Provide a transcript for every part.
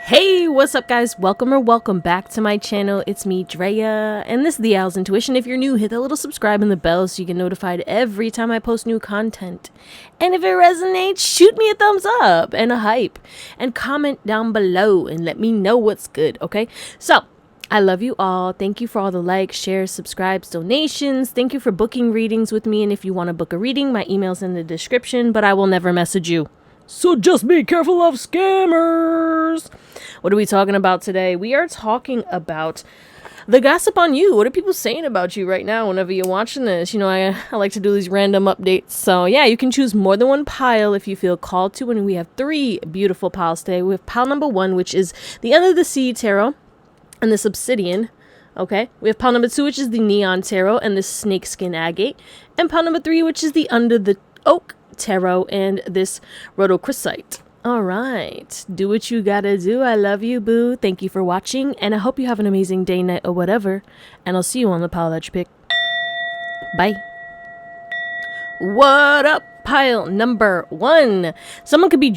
Hey, what's up guys? Welcome back to my channel. It's me, Drea, and this is the Owl's Intuition. If you're new, hit that little subscribe and the bell so you get notified every time I post new content. And if it resonates, shoot me a thumbs up and a hype and comment down below and let me know what's good, okay? So, I love you all. Thank you for all the likes, shares, subscribes, donations. Thank you for booking readings with me, and if you want to book a reading, my email's in the description, but I will never message you. So just be careful of scammers. What are we talking about today? We are talking about the gossip on you. What are people saying about you right now whenever you're watching this? You know, I like to do these random updates. So yeah, you can choose more than one pile if you feel called to. And we have three beautiful piles today. We have pile number 1, which is the Under the Sea Tarot and this Obsidian. Okay, we have pile number 2, which is the Neon Tarot and this Snakeskin Agate. And pile number 3, which is the Under the Oak Tarot and this Rhodochrosite. All right, do what you gotta do. I love you, boo. Thank you for watching, and I hope you have an amazing day, night, or whatever. And I'll see you on the pile that you pick. Bye. What up, pile number 1? Someone could be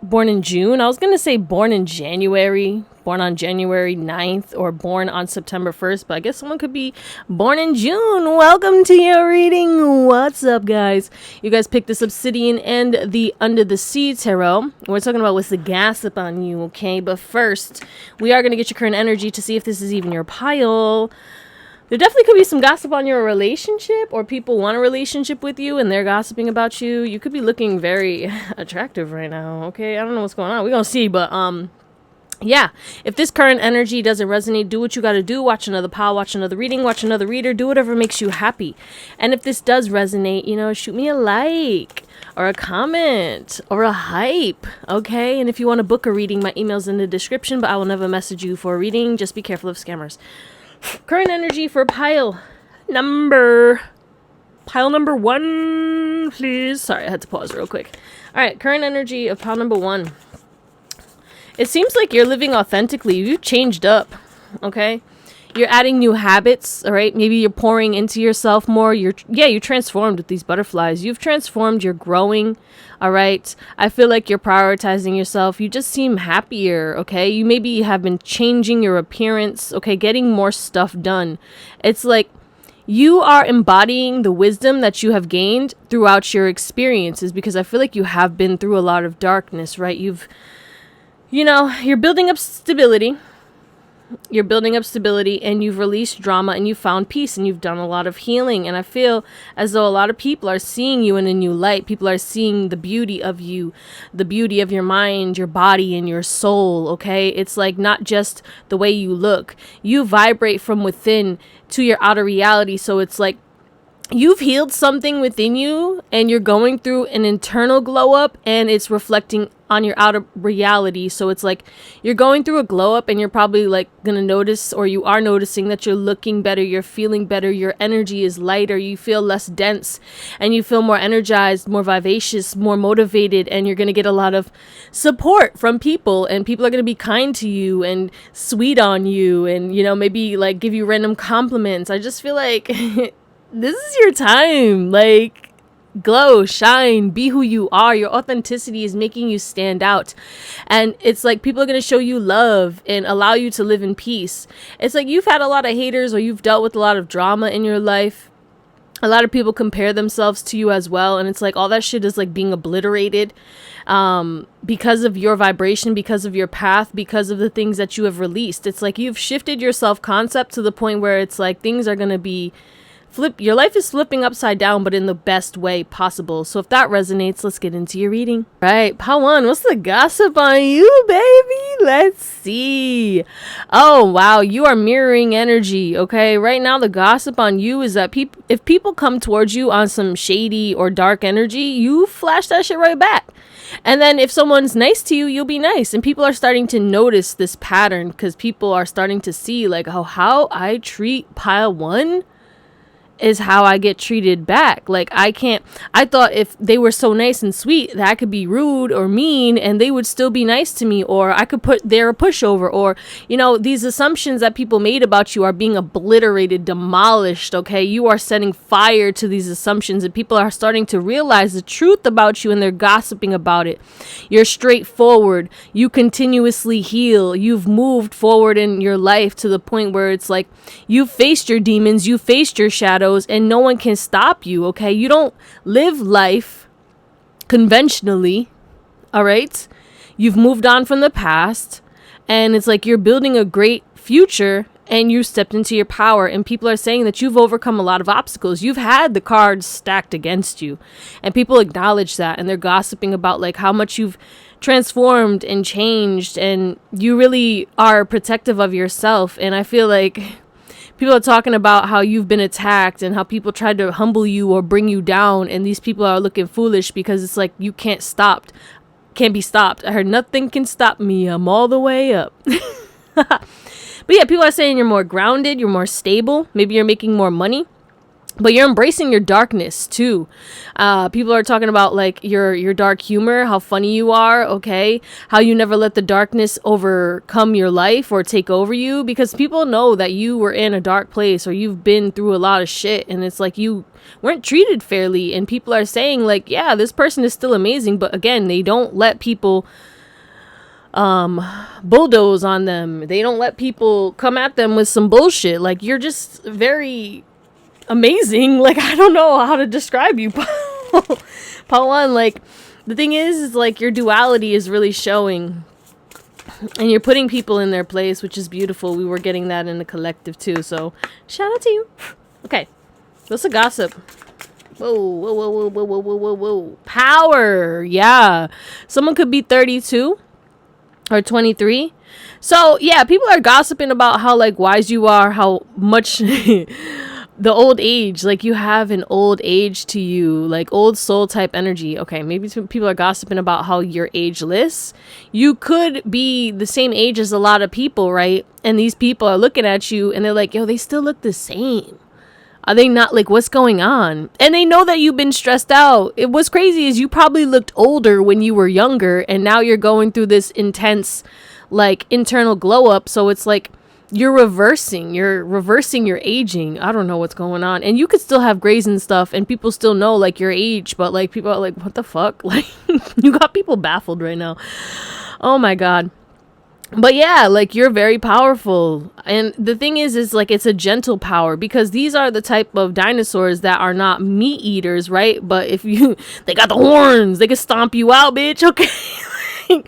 born in June. I was gonna say born in January, born on January 9th, or born on September 1st, but I guess someone could be born in June. Welcome to your reading. What's up, guys? You guys picked this Obsidian and the Under the Sea Tarot. We're talking about what's the gossip on you, okay? But first, we are gonna get your current energy to see if this is even your pile. There definitely could be some gossip on your relationship, or people want a relationship with you and they're gossiping about you. You could be looking very attractive right now, okay? I don't know what's going on. We're gonna see, but yeah, if this current energy doesn't resonate, do what you gotta do. Watch another pile, watch another reading, watch another reader, do whatever makes you happy. And if this does resonate, you know, shoot me a like or a comment or a hype, okay? And if you want to book a reading, my email's in the description, but I will never message you for a reading. Just be careful of scammers. Current energy for pile number 1, please. Sorry, I had to pause real quick. All right, current energy of pile number 1. It seems like you're living authentically. You've changed up, okay? You're adding new habits, all right? Maybe you're pouring into yourself more. You're transformed with these butterflies. You've transformed. You're growing, all right? I feel like you're prioritizing yourself. You just seem happier, okay? You maybe have been changing your appearance, okay? Getting more stuff done. It's like you are embodying the wisdom that you have gained throughout your experiences, because I feel like you have been through a lot of darkness, right? You're building up stability. You're building up stability, and you've released drama, and you've found peace, and you've done a lot of healing. And I feel as though a lot of people are seeing you in a new light. People are seeing the beauty of you, the beauty of your mind, your body, and your soul, okay? It's like not just the way you look. You vibrate from within to your outer reality. So it's like you've healed something within you, and you're going through an internal glow up, and it's reflecting on your outer reality. So it's like you're going through a glow up, and you're probably like gonna notice, or you are noticing, that you're looking better, you're feeling better, your energy is lighter, you feel less dense, and you feel more energized, more vivacious, more motivated, and you're gonna get a lot of support from people, and people are gonna be kind to you and sweet on you, and maybe like give you random compliments. I just feel like this is your time. Like, glow, shine, be who you are. Your authenticity is making you stand out. And it's like people are going to show you love and allow you to live in peace. It's like you've had a lot of haters, or you've dealt with a lot of drama in your life. A lot of people compare themselves to you as well. And it's like all that shit is like being obliterated because of your vibration, because of your path, because of the things that you have released. It's like you've shifted your self-concept to the point where it's like things are going to be your life is flipping upside down, but in the best way possible. So if that resonates, let's get into your reading. Right, pile 1, what's the gossip on you, baby? Let's see. Oh, wow, you are mirroring energy, okay? Right now, the gossip on you is that if people come towards you on some shady or dark energy, you flash that shit right back. And then if someone's nice to you, you'll be nice. And people are starting to notice this pattern, because people are starting to see like how I treat pile 1 is how I get treated back. Like, I thought if they were so nice and sweet that I could be rude or mean and they would still be nice to me, or I could put they're a pushover, or, you know, these assumptions that people made about you are being obliterated, demolished. Okay, you are setting fire to these assumptions, and people are starting to realize the truth about you, and they're gossiping about it. You're straightforward, you continuously heal, you've moved forward in your life to the point where it's like you've faced your demons, you faced your shadows, and no one can stop you. Okay, you don't live life conventionally. All right, you've moved on from the past, and it's like you're building a great future, and you stepped into your power, and people are saying that you've overcome a lot of obstacles. You've had the cards stacked against you, and people acknowledge that, and they're gossiping about like how much you've transformed and changed, and you really are protective of yourself. And I feel like people are talking about how you've been attacked and how people tried to humble you or bring you down, and these people are looking foolish because it's like you can't be stopped. I heard nothing can stop me, I'm all the way up. But yeah, people are saying you're more grounded, you're more stable, maybe you're making more money, but you're embracing your darkness too. People are talking about like your dark humor, how funny you are, okay? How you never let the darkness overcome your life or take over you, because people know that you were in a dark place or you've been through a lot of shit, and it's like you weren't treated fairly, and people are saying like, yeah, this person is still amazing, but again, they don't let people bulldoze on them. They don't let people come at them with some bullshit. Like, you're just very amazing. Like, I don't know how to describe you. Part one, like, the thing is like your duality is really showing, and you're putting people in their place, which is beautiful. We were getting that in the collective too, so shout out to you. Okay, what's a gossip? Whoa, whoa, whoa, whoa, whoa, whoa, whoa, whoa. Power. Yeah, someone could be 32 or 23. So yeah, people are gossiping about how like wise you are, how much the old age, like you have an old age to you, like old soul type energy. Okay, maybe people are gossiping about how you're ageless. You could be the same age as a lot of people, right? And these people are looking at you and they're like, yo, they still look the same. Are they not, like, what's going on? And they know that you've been stressed out. What's crazy is you probably looked older when you were younger, and now you're going through this intense, like, internal glow up. So it's like you're reversing your aging. I don't know what's going on. And you could still have grays and stuff, and people still know, like, your age, but, like, people are like, what the fuck? Like, you got people baffled right now. Oh my God. But yeah, like, you're very powerful. And the thing is like, it's a gentle power, because these are the type of dinosaurs that are not meat eaters, right? But if they got the horns, they can stomp you out, bitch. Okay.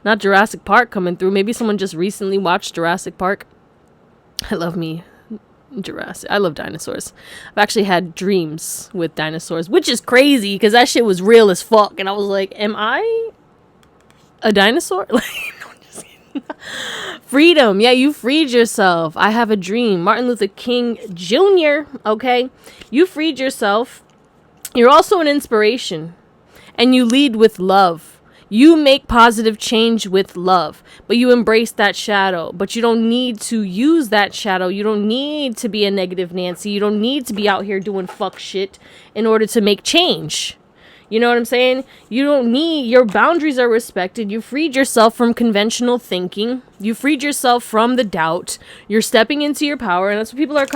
Not Jurassic Park coming through. Maybe someone just recently watched Jurassic Park. I love me Jurassic. I love dinosaurs. I've actually had dreams with dinosaurs, which is crazy because that shit was real as fuck. And I was like, am I a dinosaur? Like, freedom. Yeah, you freed yourself. I have a dream. Martin Luther King Jr. Okay, you freed yourself. You're also an inspiration, and you lead with love. You make positive change with love, but you embrace that shadow. But you don't need to use that shadow. You don't need to be a negative Nancy. You don't need to be out here doing fuck shit in order to make change. You know what I'm saying? You don't need, your boundaries are respected. You freed yourself from conventional thinking. You freed yourself from the doubt. You're stepping into your power, and that's what people are,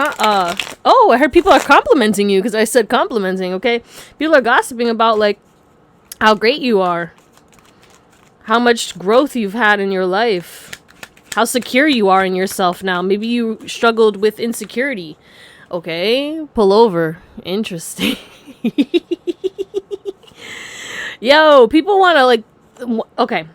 oh, I heard people are complimenting you because I said complimenting, okay? People are gossiping about, like, how great you are. How much growth you've had in your life. How secure you are in yourself now. Maybe you struggled with insecurity. Okay, pull over. Interesting. Yo, people want to, like, okay,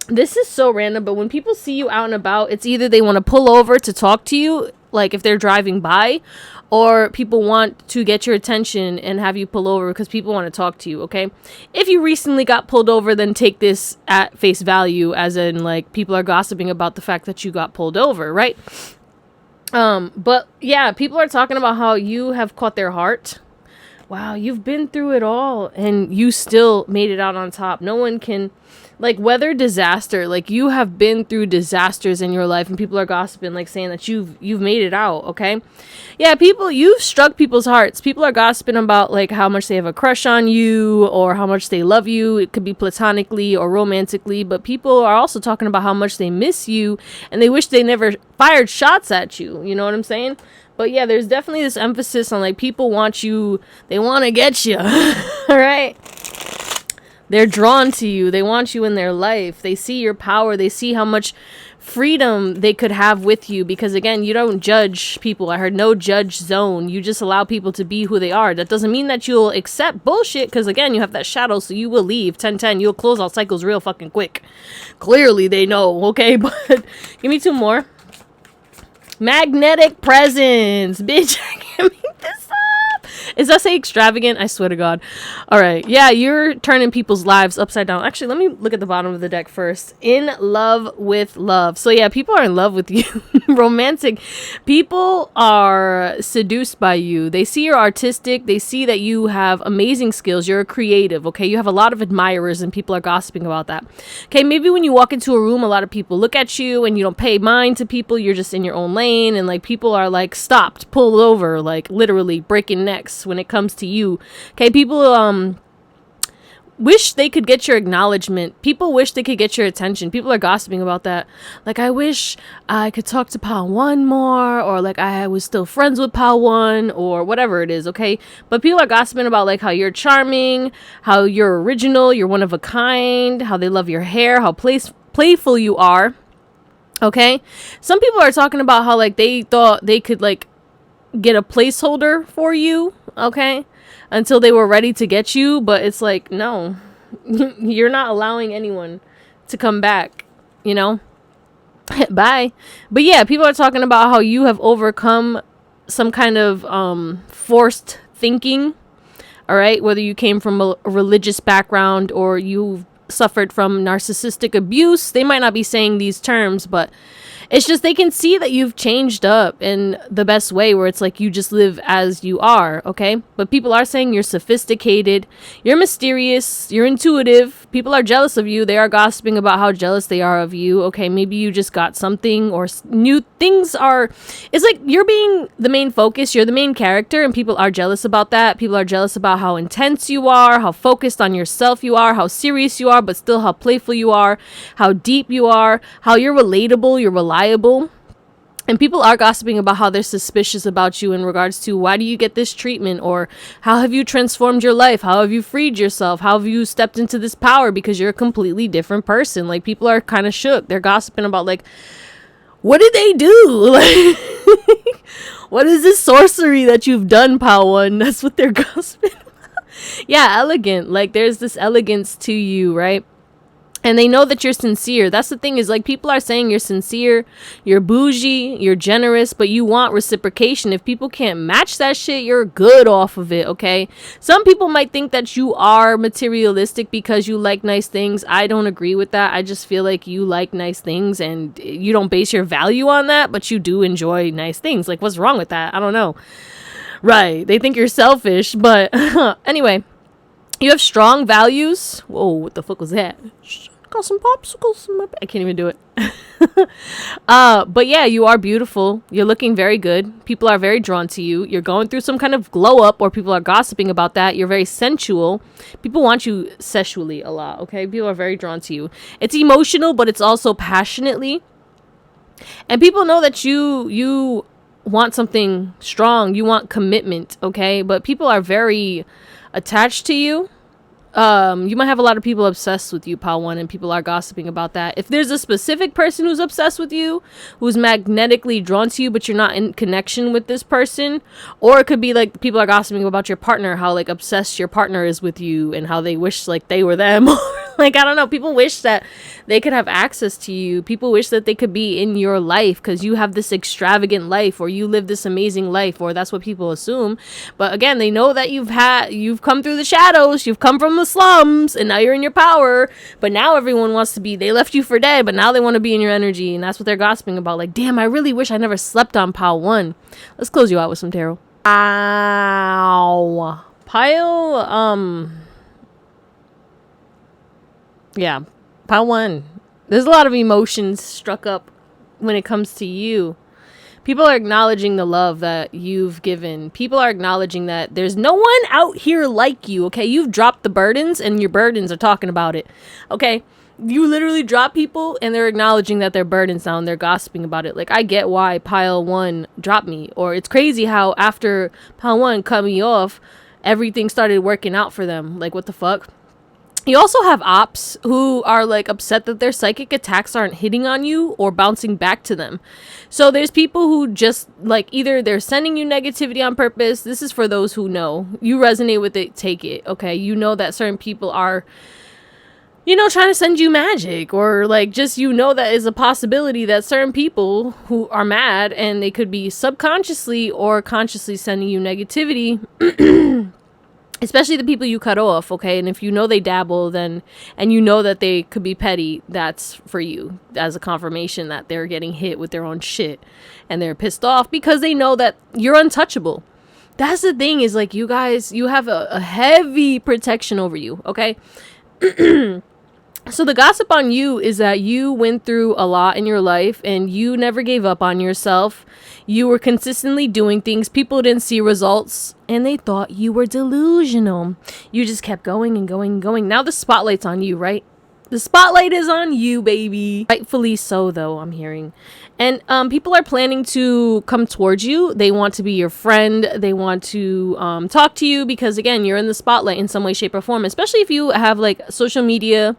this is so random, but when people see you out and about, it's either they want to pull over to talk to you, like if they're driving by, or people want to get your attention and have you pull over because people want to talk to you, okay? If you recently got pulled over, then take this at face value, as in, like, people are gossiping about the fact that you got pulled over, right? But yeah, people are talking about how you have caught their heart. Wow, you've been through it all and you still made it out on top. No one can, like weather disaster. Like you have been through disasters in your life and people are gossiping, like saying that you've made it out. Okay. Yeah, people, you've struck people's hearts. People are gossiping about like how much they have a crush on you or how much they love you. It could be platonically or romantically, but people are also talking about how much they miss you and they wish they never fired shots at you. You know what I'm saying? But yeah, there's definitely this emphasis on like people want you, they want to get you. All right. They're drawn to you. They want you in their life. They see your power. They see how much freedom they could have with you. Because again, you don't judge people. I heard no judge zone. You just allow people to be who they are. That doesn't mean that you'll accept bullshit. Because again, you have that shadow. So you will leave. 10-10. You'll close out cycles real fucking quick. Clearly they know. Okay. But give me 2 more. Magnetic presence. Bitch, I can't make this up. Is that say extravagant? I swear to God. All right. Yeah, you're turning people's lives upside down. Actually, let me look at the bottom of the deck first. In love with love. So yeah, people are in love with you. Romantic. People are seduced by you. They see you're artistic. They see that you have amazing skills. You're a creative. Okay. You have a lot of admirers and people are gossiping about that. Okay. Maybe when you walk into a room, a lot of people look at you and you don't pay mind to people. You're just in your own lane and like people are like stopped, pulled over, like literally breaking necks when it comes to you. Okay, people wish they could get your acknowledgement. People wish they could get your attention. People are gossiping about that. Like, I wish I could talk to Pal 1 more, or like I was still friends with Pal 1, or whatever it is, okay? But people are gossiping about like how you're charming, how you're original, you're one of a kind, how they love your hair, how playful you are. Okay? Some people are talking about how like they thought they could like get a placeholder for you, okay, until they were ready to get you, but it's like, no. You're not allowing anyone to come back, you know. Bye. But yeah, people are talking about how you have overcome some kind of forced thinking, all right, whether you came from a religious background or you suffered from narcissistic abuse. They might not be saying these terms, but it's just they can see that you've changed up in the best way, where it's like you just live as you are, okay? But people are saying you're sophisticated, you're mysterious, you're intuitive. People are jealous of you. They are gossiping about how jealous they are of you, okay? Maybe you just got something or new things are... It's like you're being the main focus. You're the main character, and people are jealous about that. People are jealous about how intense you are, how focused on yourself you are, how serious you are, but still how playful you are, how deep you are, how you're relatable, you're reliable. And people are gossiping about how they're suspicious about you in regards to why do you get this treatment, or how have you transformed your life, how have you freed yourself, how have you stepped into this power, because you're a completely different person. Like, people are kind of shook. They're gossiping about like, what did they do? Like, what is this sorcery that you've done, Pal 1? That's what they're gossiping about. Yeah, elegant. Like, there's this elegance to you, right? And they know that you're sincere. That's the thing, is like people are saying you're sincere, you're bougie, you're generous, but you want reciprocation. If people can't match that shit, you're good off of it, okay? Some people might think that you are materialistic because you like nice things. I don't agree with that. I just feel like you like nice things and you don't base your value on that, but you do enjoy nice things. Like, what's wrong with that? I don't know. Right. They think you're selfish, but anyway, you have strong values. Whoa, what the fuck was that? Got some popsicles in my I can't even do it. But yeah, you are beautiful. You're looking very good. People are very drawn to you. You're going through some kind of glow up, or people are gossiping about that. You're very sensual. People want you sexually a lot, okay? People are very drawn to you. It's emotional, but it's also passionately. And people know that you want something strong. You want commitment, okay? But people are very attached to you. You might have a lot of people obsessed with you, Pal 1, and people are gossiping about that. If there's a specific person who's obsessed with you, who's magnetically drawn to you, but you're not in connection with this person, or it could be like people are gossiping about your partner, how like obsessed your partner is with you and how they wish like they were them. Like, I don't know, people wish that they could have access to you. People wish that they could be in your life because you have this extravagant life, or you live this amazing life, or that's what people assume. But again, they know that you've come through the shadows, you've come from the slums, and now you're in your power. But now everyone wants to be, they left you for dead, but now they want to be in your energy, and that's what they're gossiping about. Like, damn, I really wish I never slept on Pile 1. Let's close you out with some tarot. Ow. Pile, yeah. Pile one. There's a lot of emotions struck up when it comes to you. People are acknowledging the love that you've given. People are acknowledging that there's no one out here like you, okay? You've dropped the burdens and your burdens are talking about it, okay? You literally drop people and they're acknowledging that they're burdens now and they're gossiping about it. Like, I get why pile one dropped me. Or it's crazy how after pile one cut me off, everything started working out for them. Like, what the fuck? You also have ops who are like upset that their psychic attacks aren't hitting on you or bouncing back to them. So there's people who just like either they're sending you negativity on purpose. This is for those who know. You resonate with it, take it. Okay. You know that certain people are, you know, trying to send you magic, or like just, you know, that is a possibility that certain people who are mad and they could be subconsciously or consciously sending you negativity. Especially the people you cut off, okay? And if you know they dabble, then, and you know that they could be petty, that's for you as a confirmation that they're getting hit with their own shit. And they're pissed off because they know that you're untouchable. That's the thing, is like, you guys, you have a heavy protection over you, okay? So the gossip on you is that you went through a lot in your life and you never gave up on yourself. You were consistently doing things. People didn't see results and they thought you were delusional. You just kept going and going and going. Now the spotlight's on you, right? The spotlight is on you, baby. Rightfully so, though, I'm hearing. And people are planning to come towards you. They want to be your friend. They want to talk to you because, again, you're in the spotlight in some way, shape, or form. Especially if you have, like, social media,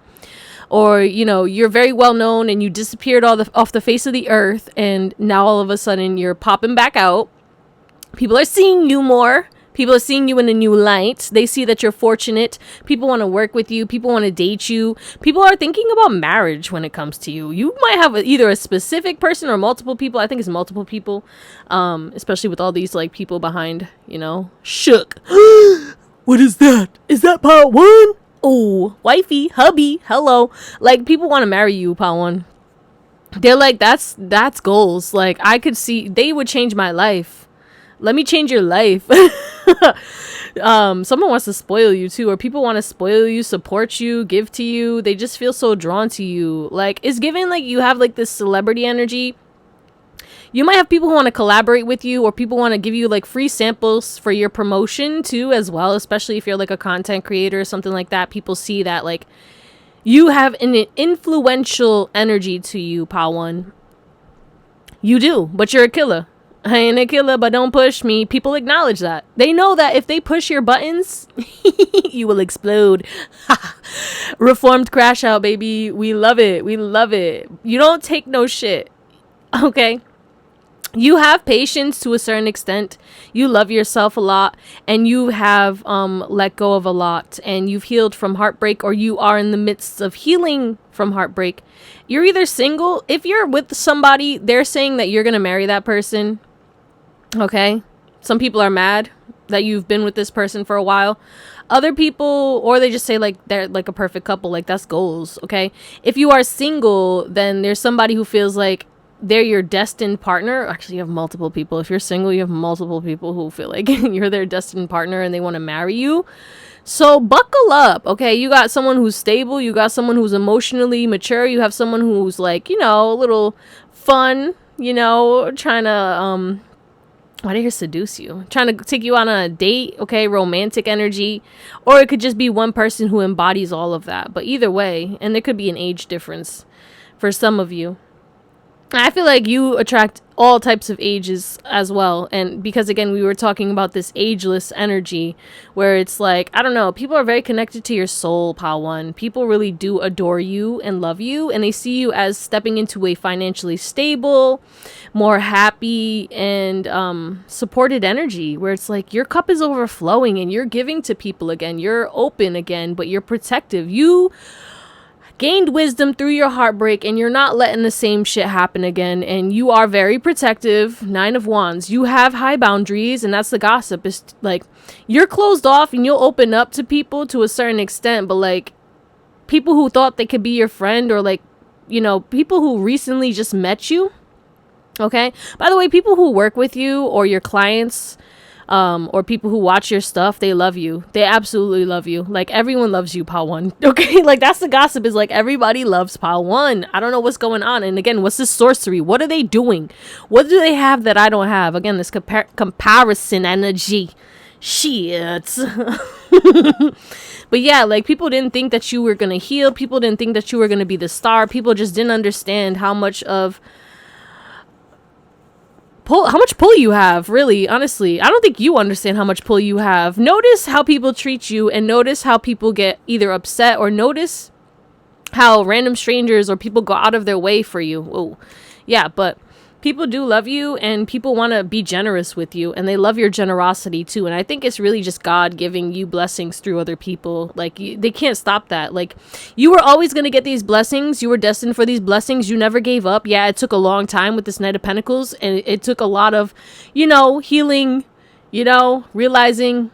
or, you know, you're very well known and you disappeared off the face of the earth. And now all of a sudden you're popping back out. People are seeing you more. People are seeing you in a new light. They see that you're fortunate. People want to work with you. People want to date you. People are thinking about marriage when it comes to you. You might have either a specific person or multiple people. I think it's multiple people. Especially with all these like people behind, you know, shook. What is that? Is that part one? Oh, wifey, hubby, hello. Like, people want to marry you, Pawan. They're like, that's goals. Like, I could see, they would change my life. Let me change your life. Someone wants to spoil you too, or people want to spoil you, support you, give to you. They just feel so drawn to you. Like, it's given like you have like this celebrity energy. You might have people who want to collaborate with you, or people want to give you like free samples for your promotion too, as well, especially if you're like a content creator or something like that. People see that like you have an influential energy to you, Pawan. You do, but you're a killer. I ain't a killer, but don't push me. People acknowledge that. They know that if they push your buttons, you will explode. Reformed crash out, baby. We love it. We love it. You don't take no shit. Okay? You have patience to a certain extent. You love yourself a lot, and you have let go of a lot, and you've healed from heartbreak, or you are in the midst of healing from heartbreak. You're either single. If you're with somebody, they're saying that you're going to marry that person. Okay? Some people are mad that you've been with this person for a while. Other people, or they just say like they're like a perfect couple. Like, that's goals. Okay? If you are single, then there's somebody who feels like they're your destined partner. Actually, you have multiple people. If you're single, you have multiple people who feel like you're their destined partner and they want to marry you. So buckle up, okay? You got someone who's stable. You got someone who's emotionally mature. You have someone who's like, you know, a little fun, you know, trying to, why did I hear seduce you? Trying to take you on a date, okay? Romantic energy. Or it could just be one person who embodies all of that. But either way, and there could be an age difference for some of you. I feel like you attract all types of ages as well. And because, again, we were talking about this ageless energy where it's like, I don't know, people are very connected to your soul, Pawan. People really do adore you and love you. And they see you as stepping into a financially stable, more happy and supported energy where it's like your cup is overflowing and you're giving to people again. You're open again, but you're protective. You gained wisdom through your heartbreak and you're not letting the same shit happen again, and you are very protective. 9 of Wands. You have high boundaries, and that's the gossip. It's like you're closed off and you'll open up to people to a certain extent, but like people who thought they could be your friend, or like, you know, people who recently just met you. Okay, by the way, people who work with you or your clients, or people who watch your stuff, they love you. They absolutely love you. Like, everyone loves you, Pile 1. Okay, like, that's the gossip, is like, everybody loves Pile 1. I don't know what's going on. And again, what's this sorcery? What are they doing? What do they have that I don't have? Again, this comparison energy. Shit. But yeah, like, people didn't think that you were gonna heal. People didn't think that you were gonna be the star. People just didn't understand how much pull you have, really. Honestly, I don't think you understand how much pull you have. Notice how people treat you, and notice how people get either upset, or notice how random strangers or people go out of their way for you. Oh, yeah, but people do love you, and people want to be generous with you, and they love your generosity too. And I think it's really just God giving you blessings through other people. Like, they can't stop that. Like, you were always going to get these blessings. You were destined for these blessings. You never gave up. Yeah, it took a long time with this Knight of Pentacles, and it took a lot of, healing, realizing,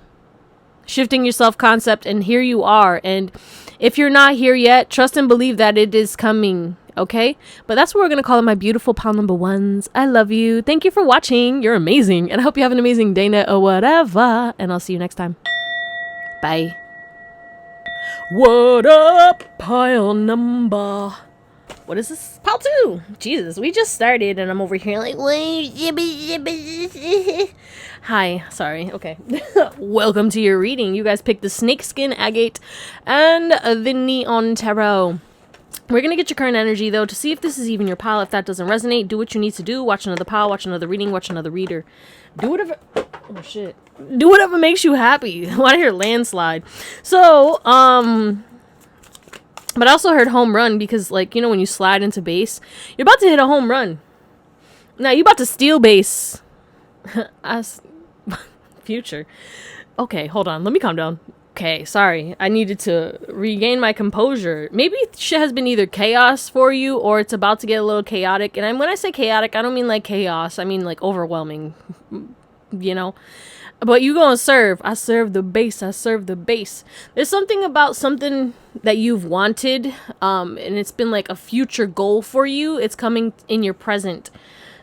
shifting your self-concept, and here you are. And if you're not here yet, trust and believe that it is coming. Okay, but that's what we're gonna call it, my beautiful pile number ones. I love you. Thank you for watching. You're amazing, and I hope you have an amazing day, night, or whatever. And I'll see you next time. Bye. What up, pile number? What is this? Pile 2. Jesus, we just started, and I'm over here like, hi. Sorry. Okay. Welcome to your reading. You guys picked the Snakeskin Agate and the Neon Tarot. We're going to get your current energy, though, to see if this is even your pile. If that doesn't resonate, do what you need to do. Watch another pile, watch another reading, watch another reader. Do whatever... Oh, shit. Do whatever makes you happy. I want to hear landslide. So, but I also heard home run because, like, when you slide into base, you're about to hit a home run. Now, you're about to steal base. Future. Okay, hold on. Let me calm down. Okay, sorry. I needed to regain my composure. Maybe shit has been either chaos for you, or it's about to get a little chaotic. And when I say chaotic, I don't mean like chaos. I mean like overwhelming, But you gonna serve. I serve the base. I serve the base. There's something about something that you've wanted, and it's been like a future goal for you. It's coming in your present.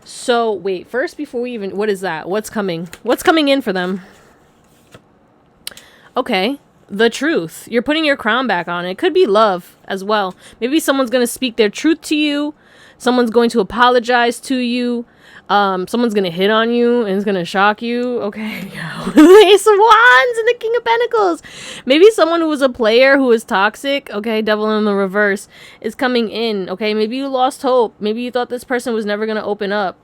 So, wait. First, before we even... What is that? What's coming? What's coming in for them? Okay, the truth. You're putting your crown back on. It could be love as well. Maybe someone's going to speak their truth to you. Someone's going to apologize to you. Someone's going to hit on you and it's going to shock you. Okay. The Ace of Wands and the King of Pentacles. Maybe someone who was a player who was toxic. Okay. Devil in the reverse is coming in. Okay. Maybe you lost hope. Maybe you thought this person was never going to open up.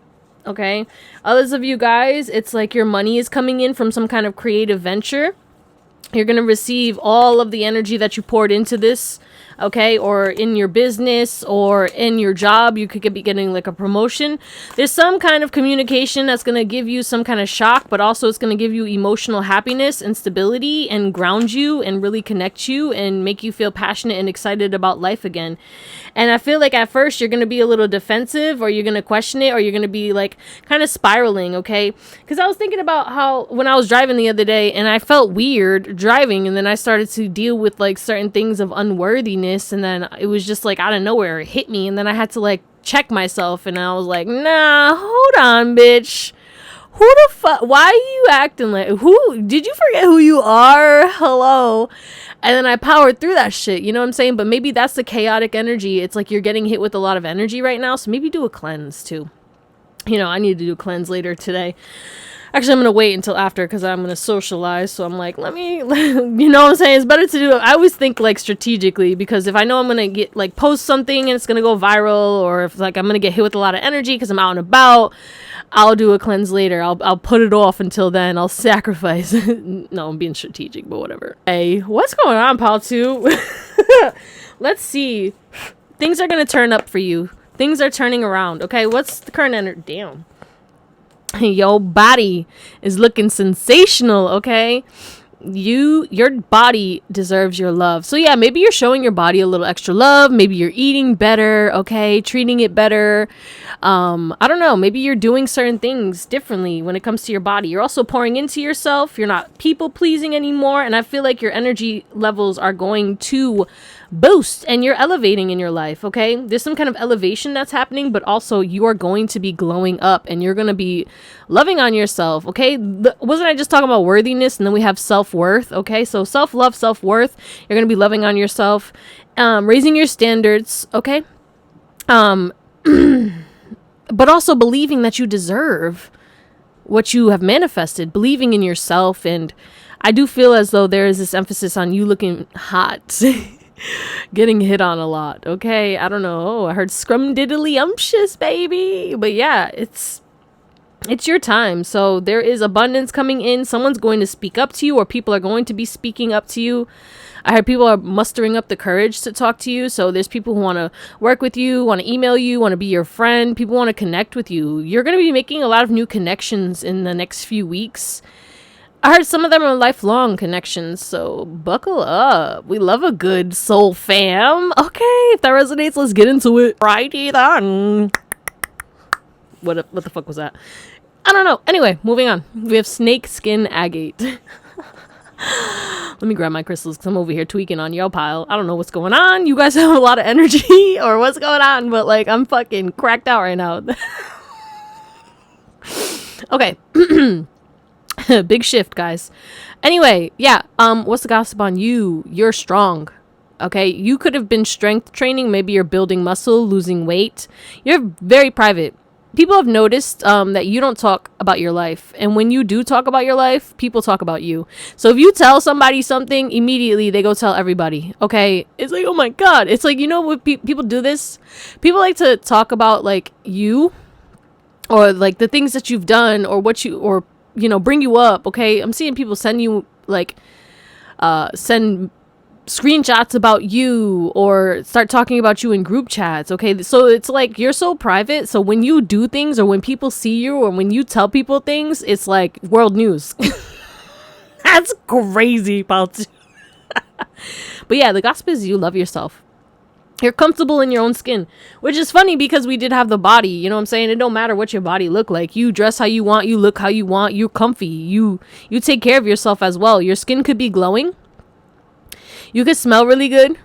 Okay. Others of you guys, it's like your money is coming in from some kind of creative venture. You're going to receive all of the energy that you poured into this, okay, or in your business or in your job. You could be getting like a promotion. There's some kind of communication that's going to give you some kind of shock, but also it's going to give you emotional happiness and stability and ground you and really connect you and make you feel passionate and excited about life again. And I feel like at first you're going to be a little defensive, or you're going to question it, or you're going to be like kind of spiraling, okay? Because I was thinking about how when I was driving the other day and I felt weird driving, and then I started to deal with like certain things of unworthiness, and then it was just like out of nowhere it hit me, and then I had to like check myself, and I was like, nah, hold on, bitch. Who the fuck? Why are you acting like... Who? Did you forget who you are? Hello? And then I powered through that shit. You know what I'm saying? But maybe that's the chaotic energy. It's like you're getting hit with a lot of energy right now. So maybe do a cleanse too. I need to do a cleanse later today. Actually, I'm going to wait until after because I'm going to socialize. So I'm like, let me... You know what I'm saying? It's better to do it. I always think like strategically, because if I know I'm going to get like post something and it's going to go viral, or if like I'm going to get hit with a lot of energy because I'm out and about, I'll do a cleanse later. I'll put it off until then. I'll sacrifice. No, I'm being strategic, but whatever. Hey, what's going on, pal 2? Let's see. Things are going to turn up for you. Things are turning around. Okay, what's the current energy? Damn. Your body is looking sensational, okay? Your body deserves your love. So yeah, maybe you're showing your body a little extra love. Maybe you're eating better, okay? Treating it better. I don't know. Maybe you're doing certain things differently when it comes to your body. You're also pouring into yourself. You're not people pleasing anymore. And I feel like your energy levels are going to boost, and you're elevating in your life. Okay, there's some kind of elevation that's happening, but also you are going to be glowing up, and you're going to be loving on yourself. Okay, wasn't I just talking about worthiness, and then we have self-worth? Okay, so self-love, self-worth, you're going to be loving on yourself, raising your standards. Okay, but also believing that you deserve what you have manifested, believing in yourself. And I do feel as though there is this emphasis on you looking hot, getting hit on a lot. Okay, I don't know, I heard scrumdiddly-umptious, baby. But yeah, it's your time. So there is abundance coming in. Someone's going to speak up to you, or people are going to be speaking up to you. I heard people are mustering up the courage to talk to you. So there's people who want to work with you, want to email you, want to be your friend. People want to connect with you. You're going to be making a lot of new connections in the next few weeks. I heard some of them are lifelong connections, so buckle up. We love a good soul fam. Okay, if that resonates, let's get into it. Righty then. What the fuck was that? I don't know. Anyway, moving on. We have snake skin agate. Let me grab my crystals because I'm over here tweaking on your pile. I don't know what's going on. You guys have a lot of energy or what's going on, but like I'm fucking cracked out right now. Okay. Big shift, guys. Anyway, yeah. What's the gossip on you? You're strong. Okay, you could have been strength training. Maybe you're building muscle, losing weight. You're very private. People have noticed that you don't talk about your life. And when you do talk about your life, people talk about you. So if you tell somebody something, immediately they go tell everybody. Okay, it's like, oh my God. It's like, you know what people do this? People like to talk about like you, or like the things that you've done, or what you, or you know, bring you up. Okay, I'm seeing people send you like send screenshots about you, or start talking about you in group chats. Okay, so it's like you're so private, so when you do things, or when people see you, or when you tell people things, it's like world news. That's crazy, Paul. But yeah, the gossip is you love yourself. You're comfortable in your own skin, which is funny because we did have the body, you know what I'm saying? It don't matter what your body look like. You dress how you want, you look how you want, you're comfy. You take care of yourself as well. Your skin could be glowing. You could smell really good.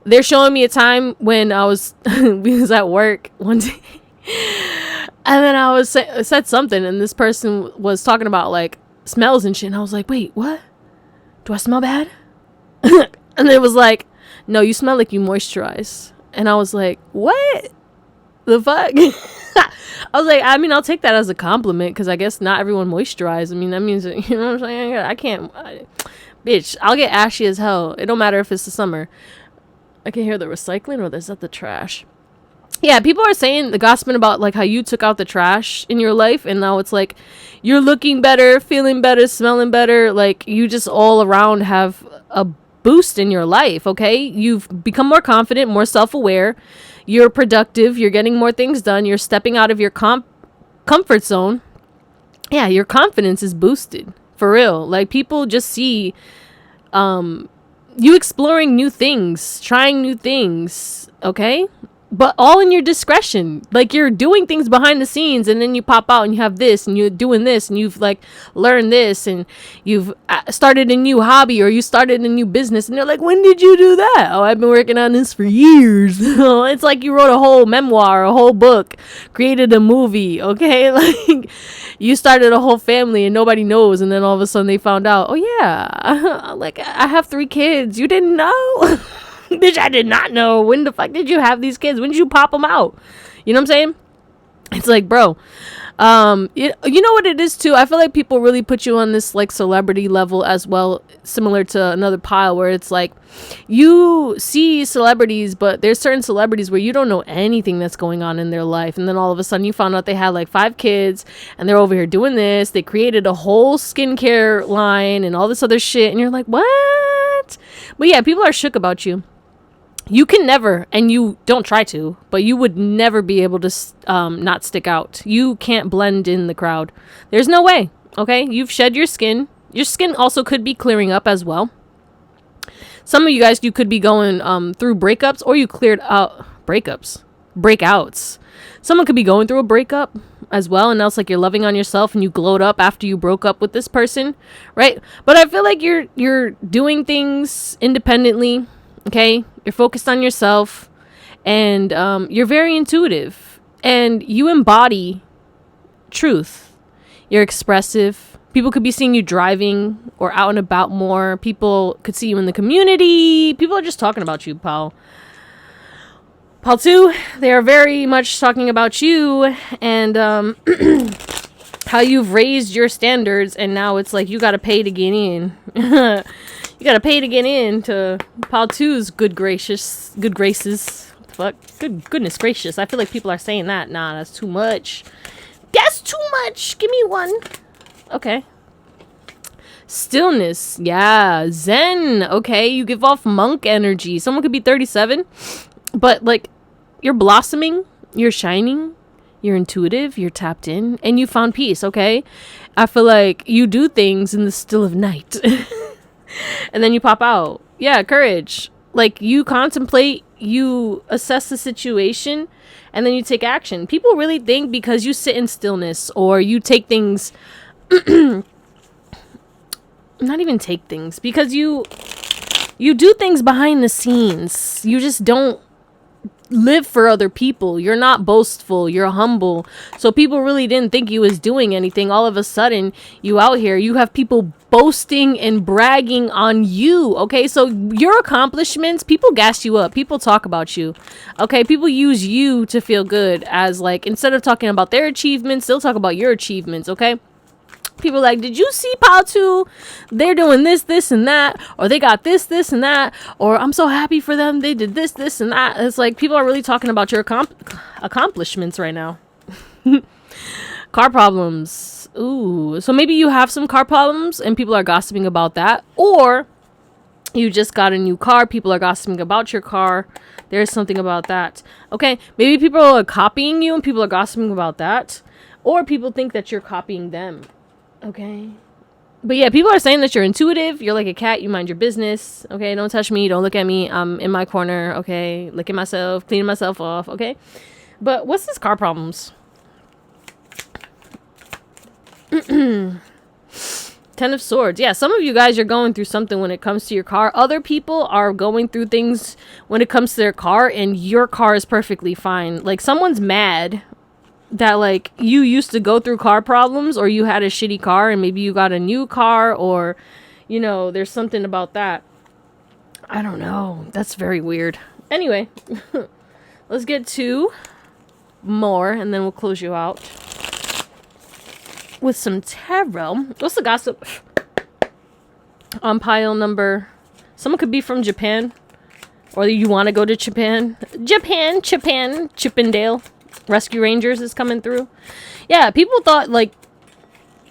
They're showing me a time when I was we was at work one day, and then I was said something, and this person was talking about like smells and shit, and I was like, wait, what? Do I smell bad? And it was like, no, you smell like you moisturize. And I was like, what the fuck? I was like, I mean, I'll take that as a compliment, because I guess not everyone moisturize. I mean, that means, you know what I'm saying? I can't, bitch, I'll get ashy as hell. It don't matter if it's the summer. I can hear the recycling, or is that the trash? Yeah, people are saying, the gossiping about like how you took out the trash in your life, and now it's like you're looking better, feeling better, smelling better. Like you just all around have a boost in your life. Okay, you've become more confident, more self-aware, you're productive, you're getting more things done, you're stepping out of your comfort zone. Yeah, your confidence is boosted for real. Like people just see you exploring new things, trying new things. Okay, but all in your discretion. Like you're doing things behind the scenes, and then you pop out and you have this, and you're doing this, and you've like learned this, and you've started a new hobby, or you started a new business, and they're like, when did you do that? Oh, I've been working on this for years. It's like you wrote a whole memoir, a whole book, created a movie. Okay, like you started a whole family and nobody knows, and then all of a sudden they found out, oh yeah, like I have 3 kids. You didn't know? Bitch, I did not know. When the fuck did you have these kids? When did you pop them out? You know what I'm saying? It's like, bro, you know what it is too? I feel like people really put you on this like celebrity level as well, similar to another pile, where it's like you see celebrities, but there's certain celebrities where you don't know anything that's going on in their life, and then all of a sudden you found out they had like 5 kids, and they're over here doing this. They created a whole skincare line and all this other shit, and you're like, what? But yeah, people are shook about you. You can never, and you don't try to, but you would never be able to not stick out. You can't blend in the crowd. There's no way. Okay, you've shed your skin. Your skin also could be clearing up as well. Some of you guys, you could be going through breakups, or you cleared out breakouts. Someone could be going through a breakup as well, and now it's like you're loving on yourself, and you glowed up after you broke up with this person, right? But I feel like you're doing things independently. Okay, you're focused on yourself, and you're very intuitive, and you embody truth. You're expressive. People could be seeing you driving or out and about more. People could see you in the community. People are just talking about you, pal. Pal 2, they are very much talking about you and how you've raised your standards, and now it's like you gotta pay to get in. You gotta pay to get in to Pal 2's good graces. What the fuck? Goodness gracious. I feel like people are saying that. Nah, that's too much. That's too much. Give me one. Okay. Stillness. Yeah. Zen. Okay. You give off monk energy. Someone could be 37, but like you're blossoming, you're shining, you're intuitive, you're tapped in, and you found peace. Okay. I feel like you do things in the still of night and then you pop out. Yeah. Courage. Like you contemplate, you assess the situation, and then you take action. People really think because you sit in stillness or you take things, not even take things, because you do things behind the scenes. You just don't live for other people. You're not boastful. You're humble. So people really didn't think you was doing anything. All of a sudden, you out here, you have people boasting and bragging on you. Okay, so your accomplishments, people gas you up. People talk about you. Okay, people use you to feel good, as like instead of talking about their achievements, they'll talk about your achievements. Okay. People like, did you see Pal 2? They're doing this, and that, or they got this, and that, or I'm so happy for them. They did this, and that. It's like people are really talking about your accomplishments right now. Car problems. Ooh. So maybe you have some car problems and people are gossiping about that. Or you just got a new car. People are gossiping about your car. There's something about that. Okay. Maybe people are copying you and people are gossiping about that. Or people think that you're copying them. Okay. But yeah, people are saying that you're intuitive. You're like a cat. You mind your business. Okay. Don't touch me. Don't look at me. I'm in my corner. Okay. Licking myself. Cleaning myself off. Okay. But what's this car problems? 10 of Swords. Yeah, some of you guys are going through something when it comes to your car. Other people are going through things when it comes to their car, and your car is perfectly fine. Like, someone's mad that, like, you used to go through car problems, or you had a shitty car and maybe you got a new car, or, you know, there's something about that. I don't know. That's very weird. Anyway, let's get 2 more and then we'll close you out with some tarot. What's the gossip on pile number? Someone could be from Japan, or you want to go to Japan. Chippendale. Rescue Rangers is coming through. Yeah, people thought, like,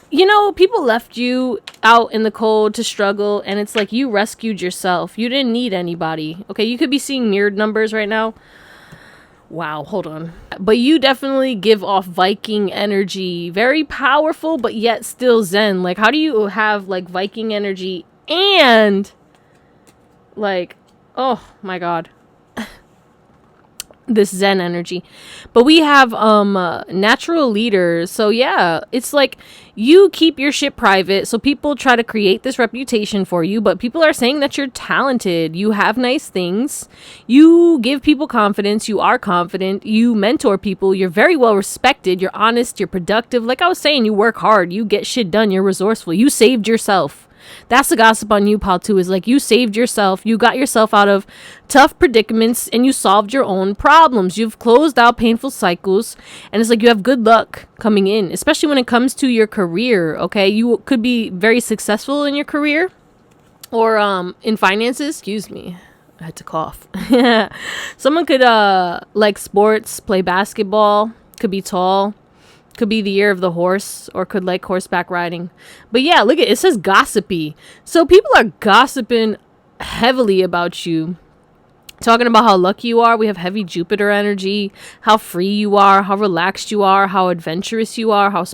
you know, people left you out in the cold to struggle, and it's like you rescued yourself. You didn't need anybody. Okay, you could be seeing mirrored numbers right now. Wow, hold on. But you definitely give off Viking energy. Very powerful, but yet still zen. Like, how do you have, like, Viking energy and, like, oh my god, this zen energy? But we have natural leaders. So yeah, it's like you keep your shit private, so people try to create this reputation for you, but people are saying that you're talented, you have nice things, you give people confidence, you are confident, you mentor people, you're very well respected, you're honest, you're productive. Like I was saying, you work hard, you get shit done, you're resourceful, you saved yourself. That's the gossip on you, Pal 2, is like you saved yourself, you got yourself out of tough predicaments, and you solved your own problems. You've closed out painful cycles, and it's like you have good luck coming in, especially when it comes to your career. Okay, you could be very successful in your career, or in finances. Excuse me, I had to cough. Someone could like sports, play basketball, could be tall. Could be the year of the horse, or could like horseback riding. But yeah, look at it. It says gossipy. So people are gossiping heavily about you. Talking about how lucky you are. We have heavy Jupiter energy. How free you are. How relaxed you are. How adventurous you are. How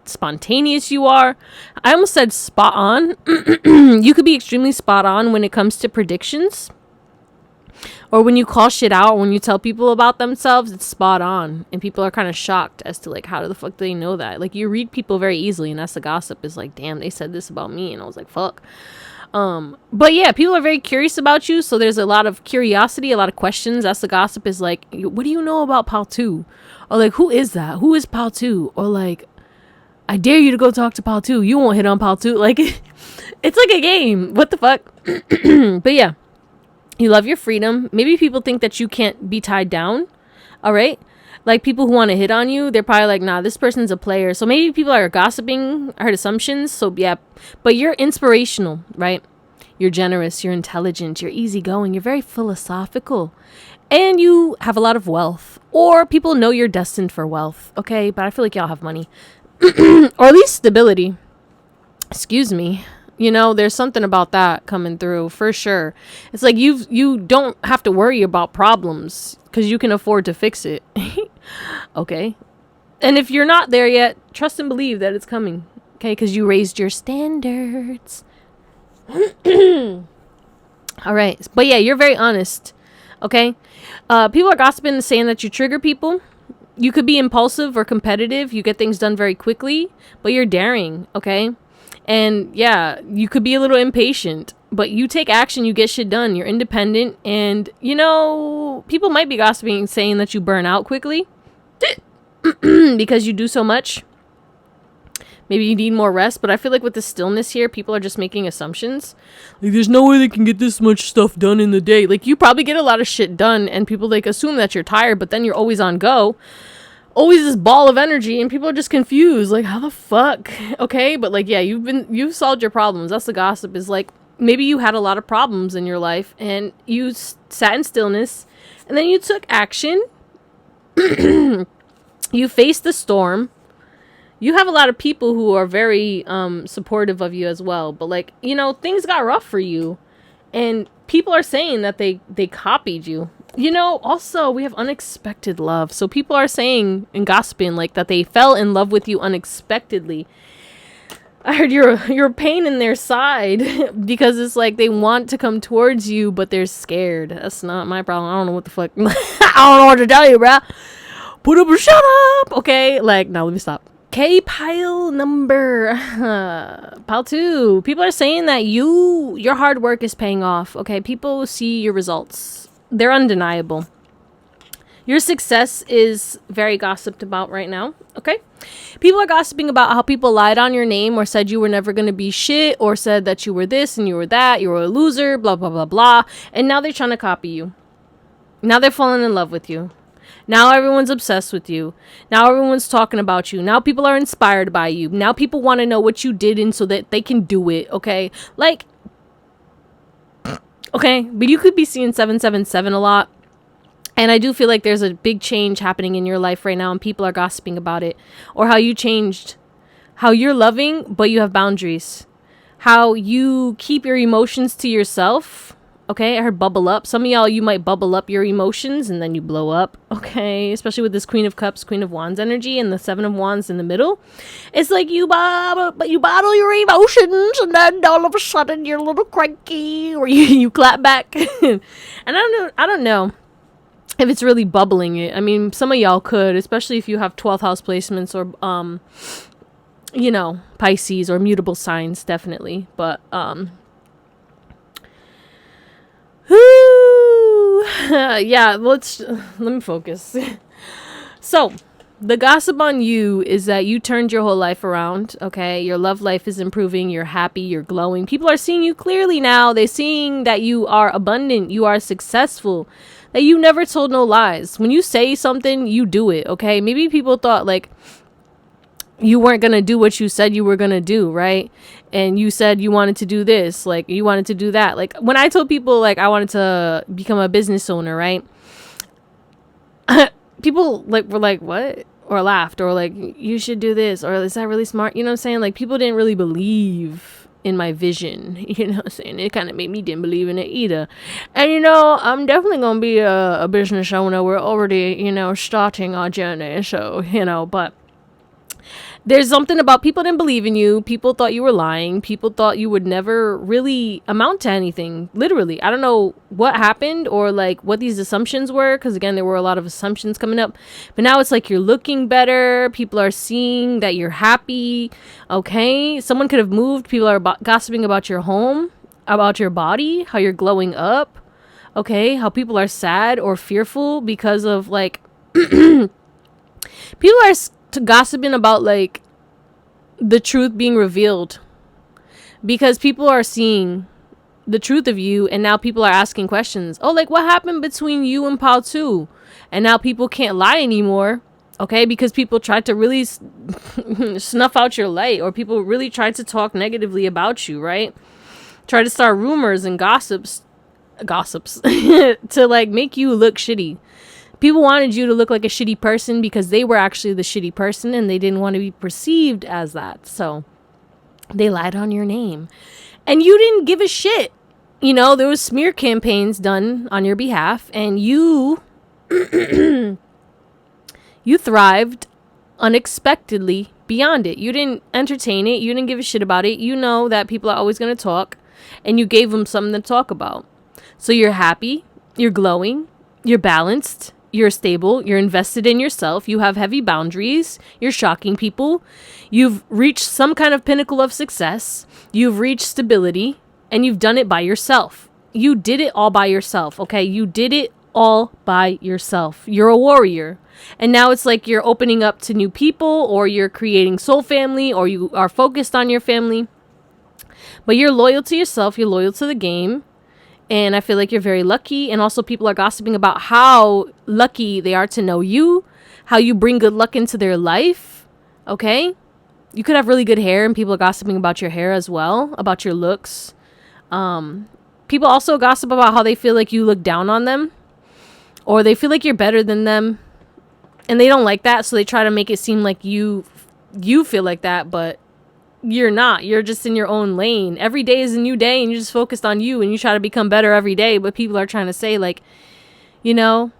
spontaneous you are. I almost said spot on. You could be extremely spot on when it comes to predictions. Or when you call shit out, when you tell people about themselves, it's spot on. And people are kind of shocked as to, like, how the fuck do they know that? Like, you read people very easily, and that's the gossip. Is like, damn, they said this about me. And I was like, fuck. But yeah, people are very curious about you, so there's a lot of curiosity, a lot of questions. That's the gossip, is like, what do you know about Pal 2? Or like, who is that? Who is Pal 2? Or like, I dare you to go talk to Pal 2. You won't hit on Pal 2. Like, it's like a game. What the fuck? But yeah, you love your freedom. Maybe people think that you can't be tied down. All right. Like, people who want to hit on you, they're probably like, nah, this person's a player. So maybe people are gossiping. I heard assumptions. So yeah, but you're inspirational, right? You're generous. You're intelligent. You're easygoing. You're very philosophical. And you have a lot of wealth. Or people know you're destined for wealth. Okay. But I feel like y'all have money. Or at least stability. Excuse me. You know, there's something about that coming through for sure. It's like you don't have to worry about problems because you can afford to fix it. Okay. And if you're not there yet, trust and believe that it's coming. Okay, because you raised your standards. All right. But yeah, you're very honest. Okay. People are gossiping and saying that you trigger people. You could be impulsive or competitive. You get things done very quickly, but you're daring. Okay. And yeah, you could be a little impatient, but you take action, you get shit done. You're independent. And, you know, people might be gossiping, saying that you burn out quickly because you do so much. Maybe you need more rest, but I feel like with the stillness here, people are just making assumptions. Like, there's no way they can get this much stuff done in the day. Like, you probably get a lot of shit done, and people, like, assume that you're tired, but then you're always on go. Always this ball of energy, and people are just confused. Like, how the fuck? Okay, but, like, yeah, you've solved your problems. That's the gossip, is, like, maybe you had a lot of problems in your life, and you sat in stillness, and then you took action. You faced the storm. You have a lot of people who are very supportive of you as well. But, like, you know, things got rough for you. And people are saying that they copied you. You know, also, we have unexpected love. So people are saying and gossiping, like, that they fell in love with you unexpectedly. I heard you're a pain in their side because it's like they want to come towards you, but they're scared. That's not my problem. I don't know what the fuck. I don't know what to tell you, bruh. Put up or shut up. Okay, like, now let me stop. Okay, pile 2. People are saying that your hard work is paying off. Okay, people see your results. They're undeniable. Your success is very gossiped about right now. Okay, people are gossiping about how people lied on your name or said you were never going to be shit or said that you were this and you were that, you were a loser, blah, blah, blah, blah. And now they're trying to copy you. Now they're falling in love with you. Now everyone's obsessed with you. Now everyone's talking about you. Now people are inspired by you. Now people want to know what you did and so that they can do it, okay? Like, okay, but you could be seeing 777 a lot. And I do feel like there's a big change happening in your life right now and people are gossiping about it. Or how you changed. How you're loving, but you have boundaries. How you keep your emotions to yourself. Okay, I heard bubble up. Some of y'all, you might bubble up your emotions and then you blow up. Okay, especially with this Queen of Cups, Queen of Wands energy and the 7 of Wands in the middle. It's like you bottle your emotions and then all of a sudden you're a little cranky or you clap back. And I don't know if it's really bubbling it. I mean, some of y'all could, especially if you have 12th house placements or, you know, Pisces or mutable signs, definitely. But, yeah, let me focus. So, the gossip on you is that you turned your whole life around, okay? Your love life is improving, you're happy, you're glowing. People are seeing you clearly now. They're seeing that you are abundant, you are successful, that you never told no lies. When you say something, you do it, okay? Maybe people thought, like, you weren't going to do what you said you were going to do, right? And you said you wanted to do this, like, you wanted to do that. Like, when I told people, like, I wanted to become a business owner, right? People, like, were like, what? Or laughed, or like, you should do this, or is that really smart? You know what I'm saying? Like, people didn't really believe in my vision, you know what I'm saying? It kind of made me didn't believe in it either. And, you know, I'm definitely going to be a business owner. We're already, you know, starting our journey, so, you know, but there's something about people didn't believe in you. People thought you were lying. People thought you would never really amount to anything. Literally. I don't know what happened or like what these assumptions were. Because again, there were a lot of assumptions coming up. But now it's like you're looking better. People are seeing that you're happy. Okay. Someone could have moved. People are gossiping about your home. about your body, how you're glowing up, okay? How people are sad or fearful because of like people are gossiping about like the truth being revealed because people are seeing the truth of you, and now people are asking questions. Oh, like what happened between you and Pal 2? And now people can't lie anymore, okay? Because people tried to really snuff out your light, or people really tried to talk negatively about you, right? Try to start rumors and gossips to like make you look shitty. People wanted you to look like a shitty person because they were actually the shitty person and they didn't want to be perceived as that. So they lied on your name. And you didn't give a shit. You know, there was smear campaigns done on your behalf, and you you thrived unexpectedly beyond it. You didn't entertain it. You didn't give a shit about it. You know that people are always going to talk, and you gave them something to talk about. So you're happy, you're glowing, you're balanced, you're stable, you're invested in yourself, you have heavy boundaries, you're shocking people, you've reached some kind of pinnacle of success, you've reached stability, and you've done it by yourself. You did it all by yourself, okay? You did it all by yourself. You're a warrior. And now it's like you're opening up to new people, or you're creating soul family, or you are focused on your family. But you're loyal to yourself, you're loyal to the game. And I feel like you're very lucky. And also people are gossiping about how lucky they are to know you, how you bring good luck into their life. Okay? You could have really good hair, and people are gossiping about your hair as well, about your looks. People also gossip about how they feel like you look down on them, or they feel like you're better than them. And they don't like that, so they try to make it seem like you feel like that, but you're not. You're just in your own lane. Every day is a new day, and you're just focused on you, and you try to become better every day. But people are trying to say, like, you know,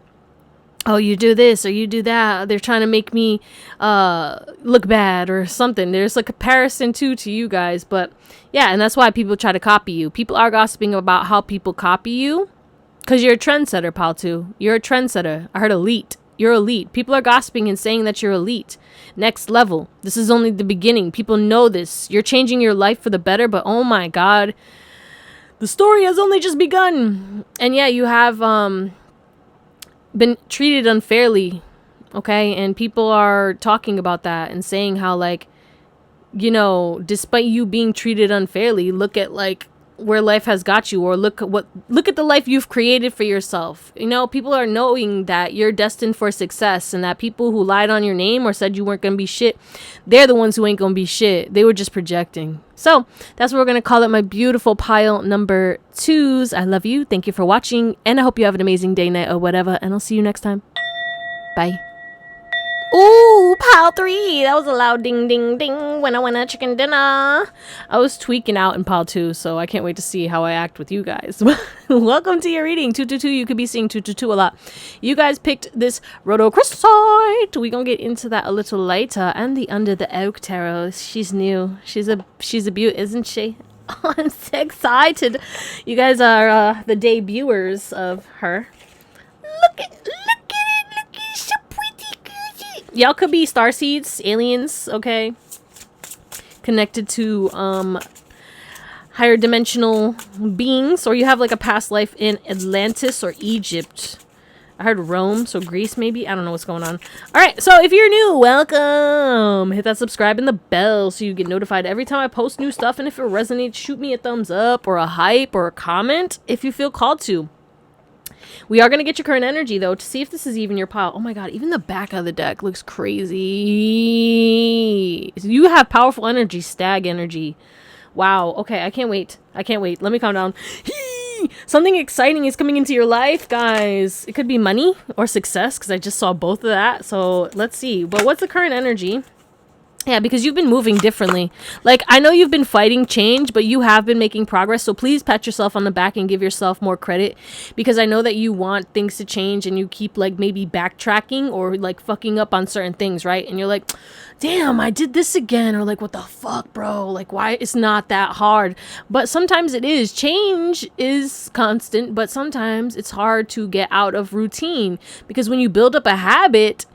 oh, you do this or you do that. They're trying to make me look bad or something. There's a comparison to you guys. But yeah, and that's why people try to copy you. People are gossiping about how people copy you because you're a trendsetter, Pal 2. You're a trendsetter. I heard elite. You're elite. People are gossiping and saying that you're elite. Next level. This is only the beginning. People know this. You're changing your life for the better, but oh my God, the story has only just begun. And yeah, you have been treated unfairly, okay? And people are talking about that and saying how, like, you know, despite you being treated unfairly, look at like where life has got you, or look at the life you've created for yourself. You know, people are knowing that you're destined for success, and that people who lied on your name or said you weren't gonna be shit, they're the ones who ain't gonna be shit. They were just projecting. So that's what we're gonna call it, my beautiful pile number 2s. I love you. Thank you for watching, and I hope you have an amazing day, night, or whatever, and I'll see you next time. Bye. Ooh, pile 3. That was a loud ding, ding, ding when I went to chicken dinner. I was tweaking out in pile 2, so I can't wait to see how I act with you guys. Welcome to your reading. 222. You could be seeing 222 a lot. You guys picked this rhodochrosite. We're gonna get into that a little later. And the Under the Oak Tarot. She's new. She's a beaut, isn't she? Oh, I'm so excited. You guys are the debuters of her. Look at it. So pretty. Y'all could be starseeds, aliens, okay? Connected to higher dimensional beings, or you have like a past life in Atlantis or Egypt. I heard Rome, so Greece maybe. I don't know what's going on. All right, so if you're new, welcome. Hit that subscribe and the bell so you get notified every time I post new stuff. And if it resonates, shoot me a thumbs up or a hype or a comment if you feel called to. We are going to get your current energy, though, to see if this is even your pile. Oh, my God. Even the back of the deck looks crazy. You have powerful energy. Stag energy. Wow. Okay. I can't wait. I can't wait. Let me calm down. Something exciting is coming into your life, guys. It could be money or success, because I just saw both of that. So let's see. But what's the current energy? Yeah, because you've been moving differently. Like, I know you've been fighting change, but you have been making progress. So please pat yourself on the back and give yourself more credit, because I know that you want things to change and you keep like maybe backtracking or like fucking up on certain things, right? And you're like, damn, I did this again. Or like, what the fuck, bro? Like, why? It's not that hard. But sometimes it is. Change is constant, but sometimes it's hard to get out of routine, because when you build up a habit,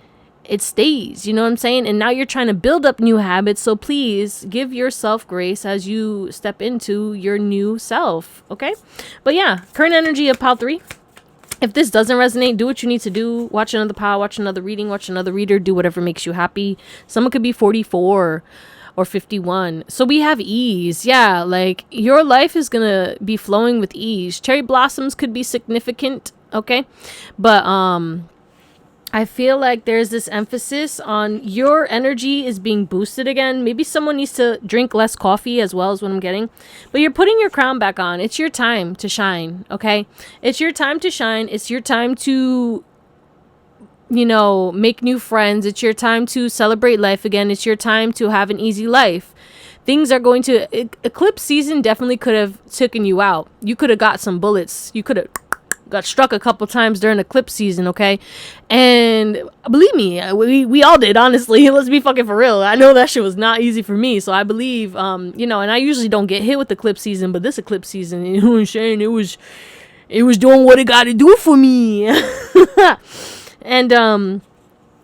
it stays, you know what I'm saying? And now you're trying to build up new habits. So please give yourself grace as you step into your new self. Okay. But yeah, current energy of pile 3. If this doesn't resonate, do what you need to do. Watch another pile, watch another reading, watch another reader, do whatever makes you happy. Someone could be 44 or 51. So we have ease. Yeah, like your life is going to be flowing with ease. Cherry blossoms could be significant, okay? But I feel like there's this emphasis on your energy is being boosted again. Maybe someone needs to drink less coffee as well, as what I'm getting. But you're putting your crown back on. It's your time to shine, okay? It's your time to shine. It's your time to, you know, make new friends. It's your time to celebrate life again. It's your time to have an easy life. Things are going to... Eclipse season definitely could have taken you out. You could have got some bullets. You could have got struck a couple times during eclipse season, okay? And believe me, we all did, honestly. Let's be fucking for real. I know that shit was not easy for me, so I believe, you know, and I usually don't get hit with eclipse season, but this eclipse season, you know what I'm saying, it was doing what it gotta do for me. And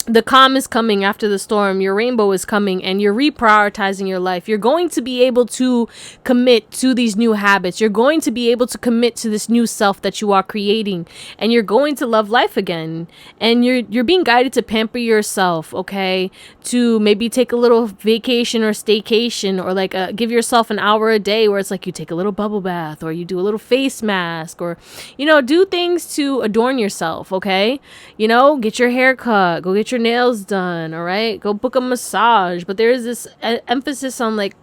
the calm is coming after the storm. Your rainbow is coming, and you're reprioritizing your life. You're going to be able to commit to these new habits. You're going to be able to commit to this new self that you are creating, and you're going to love life again. And you're being guided to pamper yourself, okay? To maybe take a little vacation or staycation, or like give yourself an hour a day where it's like you take a little bubble bath, or you do a little face mask, or, you know, do things to adorn yourself, okay? You know, get your hair cut, go get your nails done, all right? Go book a massage. But there is this emphasis on like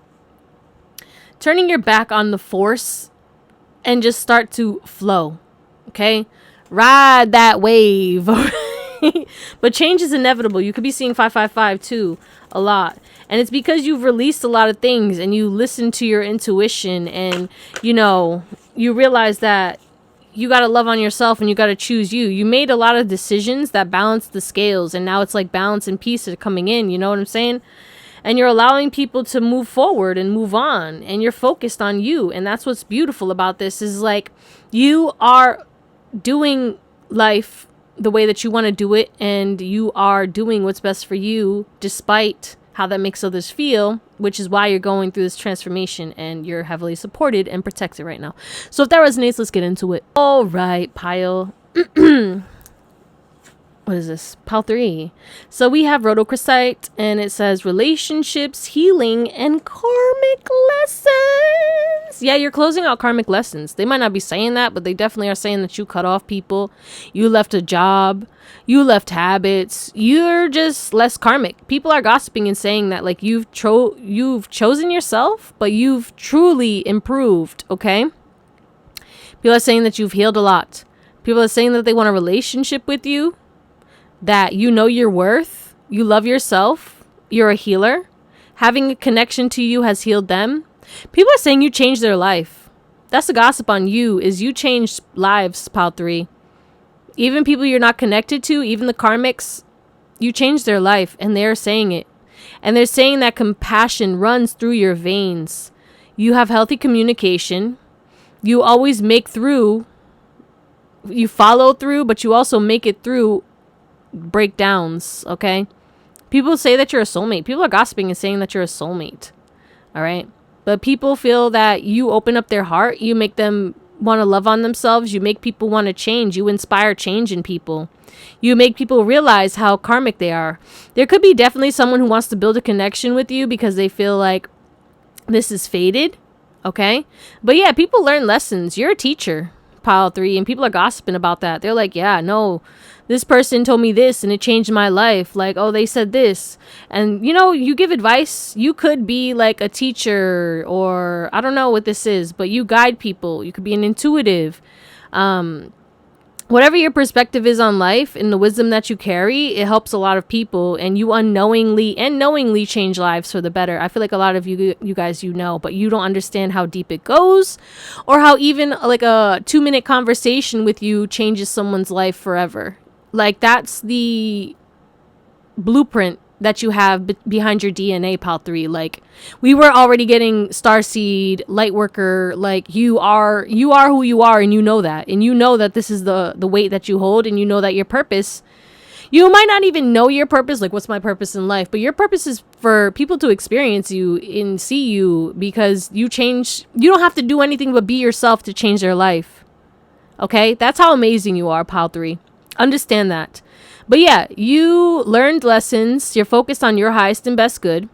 turning your back on the force and just start to flow, okay? Ride that wave. But change is inevitable. You could be seeing 555 too a lot, and it's because you've released a lot of things and you listen to your intuition, and you know, you realize that you got to love on yourself and you got to choose you. You made a lot of decisions that balance the scales, and now it's like balance and peace are coming in. You know what I'm saying? And you're allowing people to move forward and move on, and you're focused on you. And that's what's beautiful about this, is like you are doing life the way that you want to do it, and you are doing what's best for you despite how that makes others feel, which is why you're going through this transformation, and you're heavily supported and protected right now. So if that resonates, let's get into it. All right, pile. What is this? Pile 3. So we have rhodochrosite, and it says relationships, healing, and karmic lessons. Yeah, you're closing out karmic lessons. They might not be saying that, but they definitely are saying that you cut off people. You left a job. You left habits. You're just less karmic. People are gossiping and saying that like you've chosen yourself, but you've truly improved, okay? People are saying that you've healed a lot. People are saying that they want a relationship with you, that you know your worth, you love yourself, you're a healer. Having a connection to you has healed them. People are saying you changed their life. That's the gossip on you, is you changed lives, pile 3. Even people you're not connected to, even the karmics, you changed their life, and they're saying it. And they're saying that compassion runs through your veins. You have healthy communication. You always make through. You follow through, but you also make it through breakdowns, okay? People say that you're a soulmate. People are gossiping and saying that you're a soulmate, all right? But people feel that you open up their heart. You make them want to love on themselves. You make people want to change. You inspire change in people. You make people realize how karmic they are. There could be definitely someone who wants to build a connection with you because they feel like this is fated, okay? But yeah, people learn lessons. You're a teacher, pile 3, and people are gossiping about that. They're like, yeah, no, this person told me this and it changed my life. Like, oh, they said this. And, you know, you give advice. You could be like a teacher, or I don't know what this is, but you guide people. You could be an intuitive. Whatever your perspective is on life and the wisdom that you carry, it helps a lot of people, and you unknowingly and knowingly change lives for the better. I feel like a lot of you guys, you know, but you don't understand how deep it goes, or how even like a 2-minute conversation with you changes someone's life forever. Like, that's the blueprint that you have behind your DNA, pal 3. Like, we were already getting starseed, light worker. Like, you are who you are, and you know that. And you know that this is the weight that you hold, and you know that your purpose, You might not even know your purpose, like what's my purpose in life, but your purpose is for people to experience you and see you, because you don't have to do anything but be yourself to change their life. Okay? That's how amazing you are, pile 3. Understand that. But yeah, you learned lessons, you're focused on your highest and best good,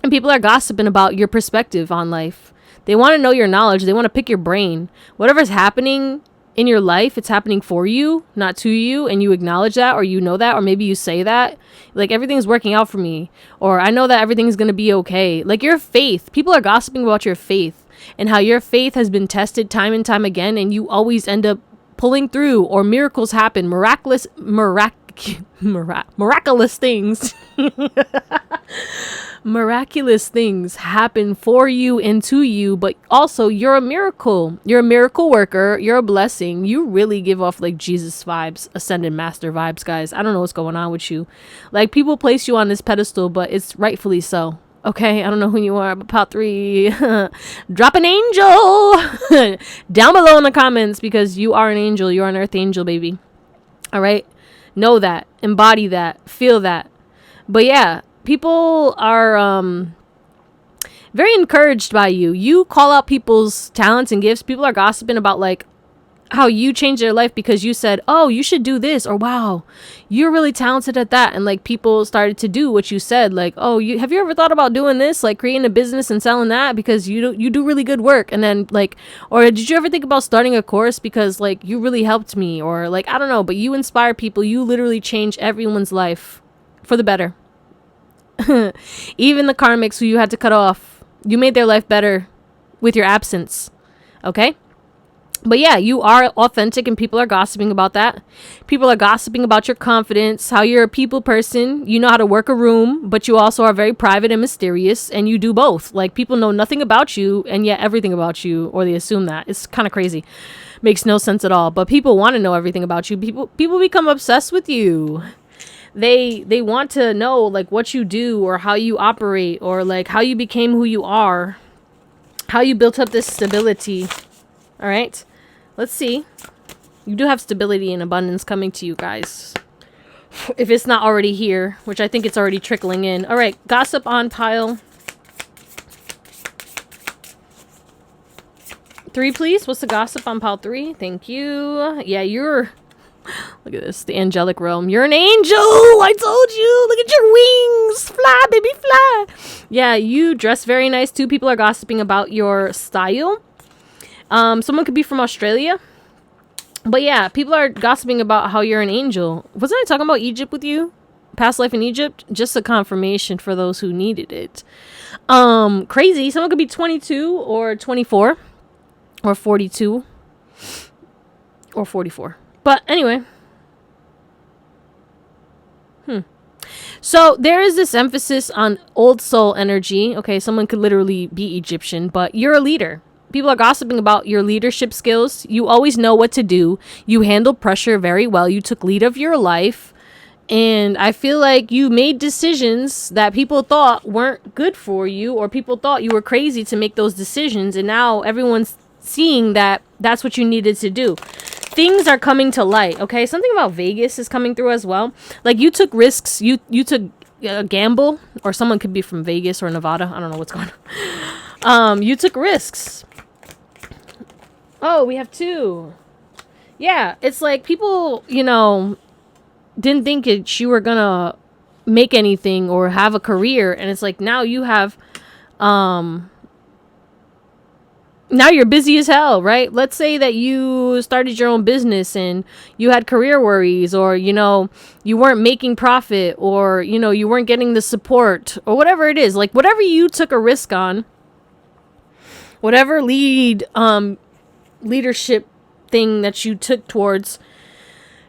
and people are gossiping about your perspective on life. They want to know your knowledge, they want to pick your brain. Whatever's happening in your life, it's happening for you, not to you, and you acknowledge that, or you know that, or maybe you say that, like, everything's working out for me, or I know that everything's going to be okay. Like, your faith, people are gossiping about your faith and how your faith has been tested time and time again, and you always end up pulling through, or miracles happen, miraculous things. Miraculous things happen for you and to you, but also you're a miracle. You're a miracle worker. You're a blessing. You really give off like Jesus vibes, ascended master vibes, guys. I don't know what's going on with you. Like, people place you on this pedestal, but it's rightfully so. Okay, I don't know who you are, but part 3, drop an angel down below in the comments, because you are an angel. You're an earth angel, baby. All right, know that, embody that, feel that. But yeah, people are very encouraged by you. You call out people's talents and gifts. People are gossiping about like how you changed their life because you said, oh, you should do this, or wow, you're really talented at that. And like, people started to do what you said, like, oh, have you ever thought about doing this, like creating a business and selling that, because you do really good work. And then like, or did you ever think about starting a course because like you really helped me, or like, I don't know, but you inspire people. You literally change everyone's life for the better. Even the karmics who you had to cut off, you made their life better with your absence. Okay? But yeah, you are authentic, and people are gossiping about that. People are gossiping about your confidence, how you're a people person. You know how to work a room, but you also are very private and mysterious, and you do both. Like, people know nothing about you and yet everything about you, or they assume that. It's kind of crazy. Makes no sense at all. But people want to know everything about you. People become obsessed with you. They want to know like what you do, or how you operate, or like how you became who you are, how you built up this stability. All right, let's see. You do have stability and abundance coming to you, guys, if it's not already here, which I think it's already trickling in. All right, gossip on pile 3, please. What's the gossip on pile 3? Thank you. Yeah, you're... Look at this, the angelic realm. You're an angel. I told you. Look at your wings. Fly, baby, fly. Yeah, you dress very nice too. People are gossiping about your style. Someone could be from Australia. But yeah, people are gossiping about how you're an angel. Wasn't I talking about Egypt with you? Past life in Egypt? Just a confirmation for those who needed it. Crazy. Someone could be 22 or 24 or 42 or 44. But anyway. So there is this emphasis on old soul energy. Okay, someone could literally be Egyptian, but you're a leader. People are gossiping about your leadership skills. You always know what to do. You handle pressure very well. You took lead of your life. And I feel like you made decisions that people thought weren't good for you, or people thought you were crazy to make those decisions. And now everyone's seeing that that's what you needed to do. Things are coming to light, okay? Something about Vegas is coming through as well. Like, you took risks. You took a gamble, or someone could be from Vegas or Nevada. I don't know what's going on. You took risks. Oh, we have 2. Yeah, it's like people, didn't think you were gonna make anything or have a career, and it's like now you have now you're busy as hell, right? Let's say that you started your own business and you had career worries, or you weren't making profit, or you weren't getting the support, or whatever it is. Like, whatever you took a risk on, whatever leadership thing that you took towards,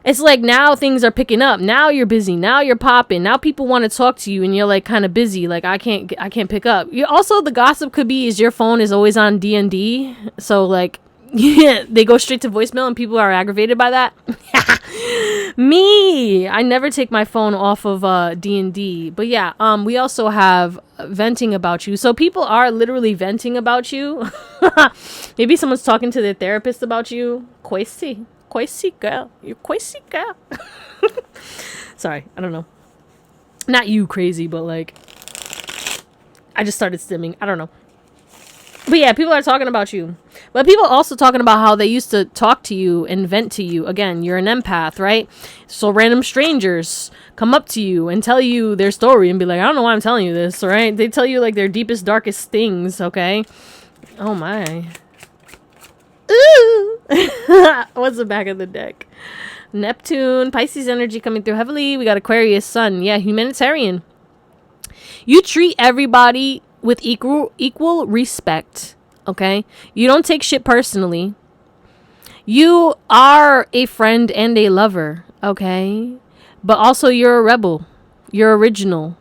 it's like now things are picking up. Now you're busy. Now you're popping. Now people want to talk to you, and you're like kind of busy. Like, I can't pick up. Also, the gossip could be is your phone is always on D&D. So like, yeah, they go straight to voicemail, and people are aggravated by that. Me, I never take my phone off of D&D. But yeah, we also have venting about you. So people are literally venting about you. Maybe someone's talking to their therapist about you. Crazy girl. You're crazy girl. Sorry, I don't know. Not you crazy, but like, I just started stimming. I don't know. But yeah, people are talking about you. But people also talking about how they used to talk to you and vent to you. Again, you're an empath, right? So random strangers come up to you and tell you their story and be like, I don't know why I'm telling you this, right? They tell you like their deepest, darkest things, okay? Oh my. Ooh! What's the back of the deck? Neptune, Pisces energy coming through heavily. We got Aquarius, Sun. Yeah, humanitarian. You treat everybody with equal respect, okay? You don't take shit personally. You are a friend and a lover, okay? But also you're a rebel. You're original.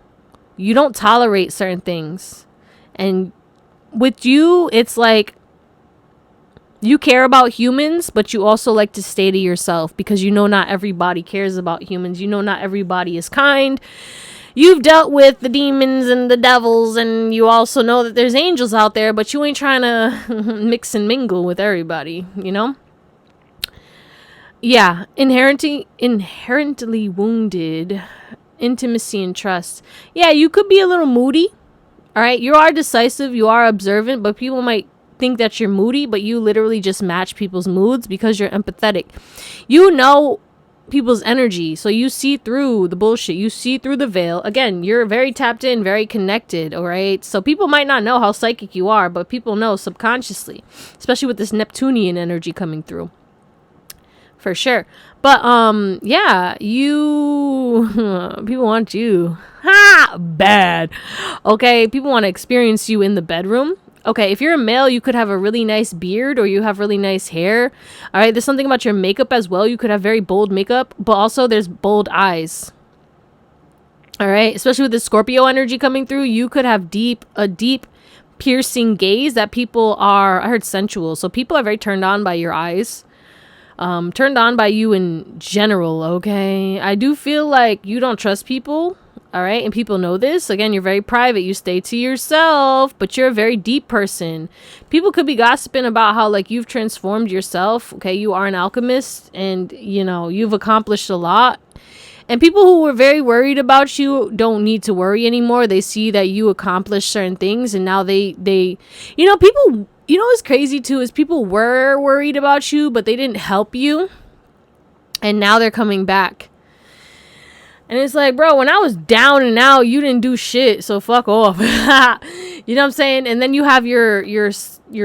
You don't tolerate certain things. And with you, it's like you care about humans, but you also like to stay to yourself because you know not everybody cares about humans. You know not everybody is kind. You've dealt with the demons and the devils, and you also know that there's angels out there, but you ain't trying to mix and mingle with everybody, you know? Yeah, inherently wounded, intimacy and trust. Yeah, you could be a little moody, all right? You are decisive, you are observant, but people might think that you're moody, but you literally just match people's moods because you're empathetic. You know people's energy, so you see through the bullshit, you see through the veil. Again, you're very tapped in, very connected, all right? So people might not know how psychic you are, but people know subconsciously, especially with this Neptunian energy coming through, for sure. But yeah, you people want you bad, okay? People want to experience you in the bedroom. Okay, if you're a male, you could have a really nice beard or you have really nice hair. All right, there's something about your makeup as well. You could have very bold makeup, but also there's bold eyes. All right, especially with the Scorpio energy coming through, you could have a deep piercing gaze that people are, I heard sensual. So people are very turned on by your eyes. Turned on by you in general, okay? I do feel like you don't trust people. All right. And people know this. Again, you're very private. You stay to yourself, but you're a very deep person. People could be gossiping about how like you've transformed yourself. Okay. You are an alchemist and you know, you've accomplished a lot. And people who were very worried about you don't need to worry anymore. They see that you accomplished certain things and now they, you know, people, you know, what's crazy too is people were worried about you, but they didn't help you. And now they're coming back. And it's like, bro, when I was down and out, you didn't do shit. So fuck off. You know what I'm saying? And then you have your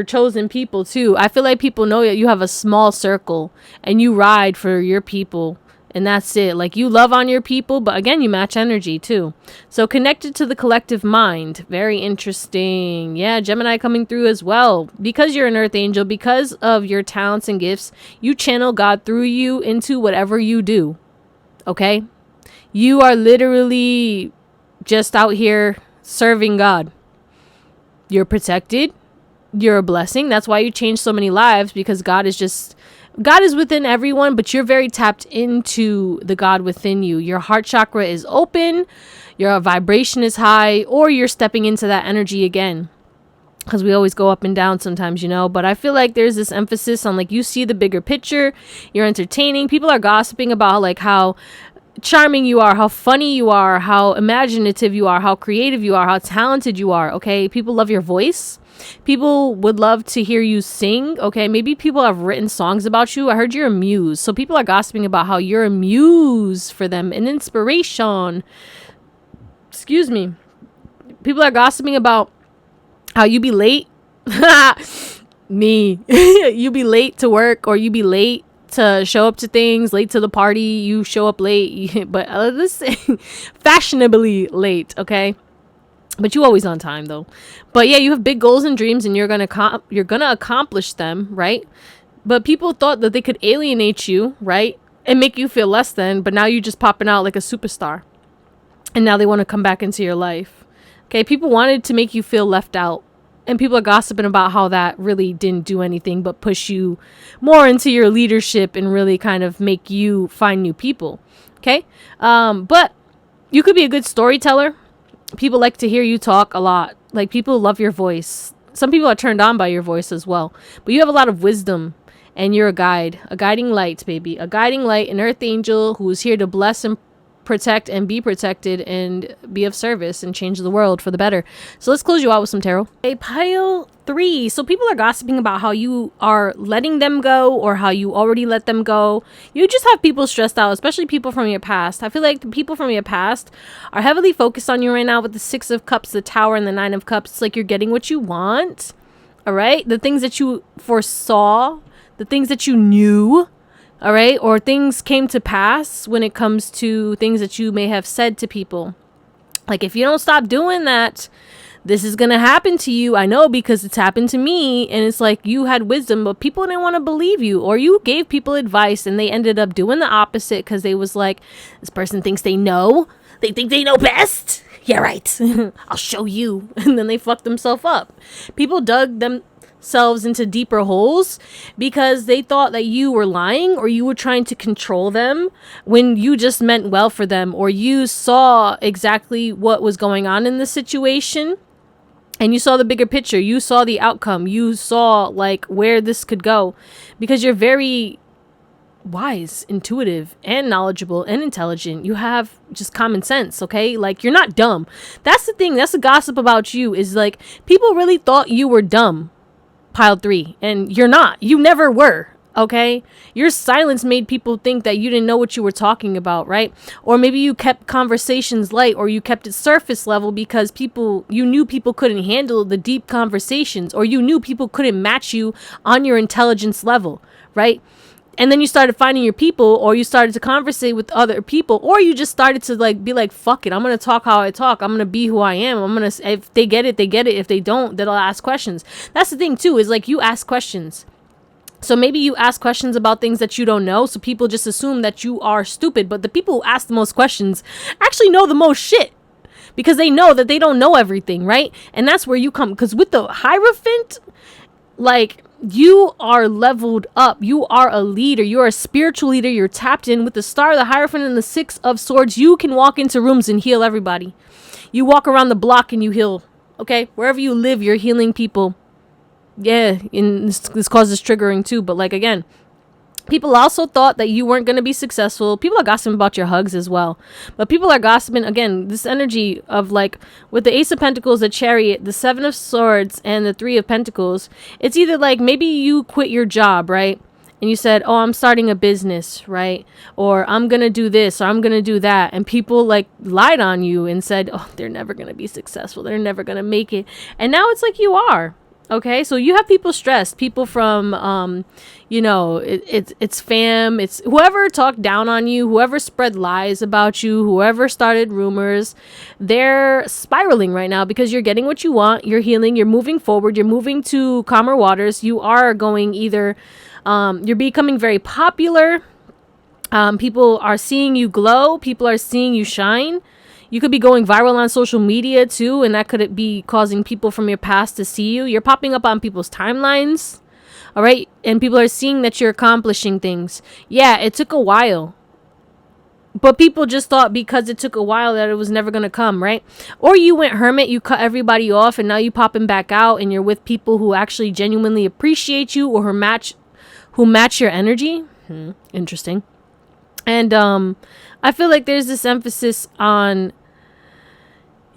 chosen people too. I feel like people know that you have a small circle and you ride for your people. And that's it. Like you love on your people, but again, you match energy too. So connected to the collective mind. Very interesting. Yeah, Gemini coming through as well. Because you're an earth angel, because of your talents and gifts, you channel God through you into whatever you do. Okay? You are literally just out here serving God. You're protected. You're a blessing. That's why you change so many lives, because God is within everyone, but you're very tapped into the God within you. Your heart chakra is open. Your vibration is high, or you're stepping into that energy again. Because we always go up and down sometimes, you know, but I feel like there's this emphasis on like, you see the bigger picture. You're entertaining. People are gossiping about like how charming you are, how funny you are, how imaginative you are, how creative you are, how talented you are. Okay, people love your voice. People would love to hear you sing. Okay, maybe people have written songs about you. I heard you're a muse, so people are gossiping about how you're a muse for them, an inspiration. Excuse me. People are gossiping about how you be late. Me. You be late to work, or you be late to show up to things, late to the party. You show up late, but let's say fashionably late, okay? But you always on time though. But yeah, you have big goals and dreams, and you're gonna accomplish them, right? But people thought that they could alienate you, right, and make you feel less than. But now you're just popping out like a superstar, and now they want to come back into your life. Okay, people wanted to make you feel left out. And people are gossiping about how that really didn't do anything but push you more into your leadership and really kind of make you find new people. Okay? But you could be a good storyteller. People like to hear you talk a lot. Like, people love your voice. Some people are turned on by your voice as well. But you have a lot of wisdom. and you're a guide, a guiding light, baby, a guiding light, an earth angel who is here to bless and protect and be protected and be of service and change the world for the better. So let's close you out with some tarot. A pile 3. So people are gossiping about how you are letting them go or how you already let them go. You just have people stressed out, especially people from your past. I feel like the people from your past are heavily focused on you right now with the 6 of Cups, the Tower, and the 9 of Cups. It's like you're getting what you want. All right. The things that you foresaw, the things that you knew. All right. Or things came to pass when it comes to things that you may have said to people. Like, if you don't stop doing that, this is going to happen to you. I know, because it's happened to me. And it's like you had wisdom, but people didn't want to believe you, or you gave people advice and they ended up doing the opposite because they was like, this person thinks they know. They think they know best. Yeah, right. I'll show you. And then they fucked themselves up. People dug themselves into deeper holes because they thought that you were lying or you were trying to control them when you just meant well for them, or you saw exactly what was going on in the situation and you saw the bigger picture. You saw the outcome. You saw like where this could go, because you're very wise, intuitive, and knowledgeable and intelligent. You have just common sense, okay? Like, you're not dumb. That's the thing. That's the gossip about you, is like people really thought you were dumb, pile 3, and you're not. You never were, okay? Your silence made people think that you didn't know what you were talking about, right? Or maybe you kept conversations light, or you kept it surface level because you knew people couldn't handle the deep conversations, or you knew people couldn't match you on your intelligence level, right? And then you started finding your people, or you started to conversate with other people, or you just started to like be like, fuck it, I'm going to talk how I talk. I'm going to be who I am. If they get it, they get it. If they don't, they'll ask questions. That's the thing too, is like you ask questions. So maybe you ask questions about things that you don't know. So people just assume that you are stupid. But the people who ask the most questions actually know the most shit, because they know that they don't know everything, right? And that's where you come. Because with the Hierophant, like, you are leveled up. You are a leader. You're a spiritual leader. You're tapped in. With the Star, the Hierophant, and the 6 of Swords, you can walk into rooms and heal everybody. You walk around the block and you heal. Okay? Wherever you live, you're healing people. Yeah, and this causes triggering too. But like, again, people also thought that you weren't going to be successful. People are gossiping about your hugs as well. But people are gossiping, again, this energy of like, with the Ace of Pentacles, the Chariot, the 7 of Swords, and the 3 of Pentacles. It's either like, maybe you quit your job, right? And you said, oh, I'm starting a business, right? Or I'm going to do this, or I'm going to do that. And people like lied on you and said, oh, they're never going to be successful. They're never going to make it. And now it's like you are. Okay, so you have people stressed, people from, it's fam, it's whoever talked down on you, whoever spread lies about you, whoever started rumors, they're spiraling right now because you're getting what you want, you're healing, you're moving forward, you're moving to calmer waters, you are going either, you're becoming very popular, people are seeing you glow, people are seeing you shine. You could be going viral on social media too, and that could be causing people from your past to see you. You're popping up on people's timelines, all right? And people are seeing that you're accomplishing things. Yeah, it took a while. But people just thought because it took a while that it was never going to come, right? Or you went hermit, you cut everybody off, and now you popping back out, and you're with people who actually genuinely appreciate you, or who match your energy. Interesting. And I feel like there's this emphasis on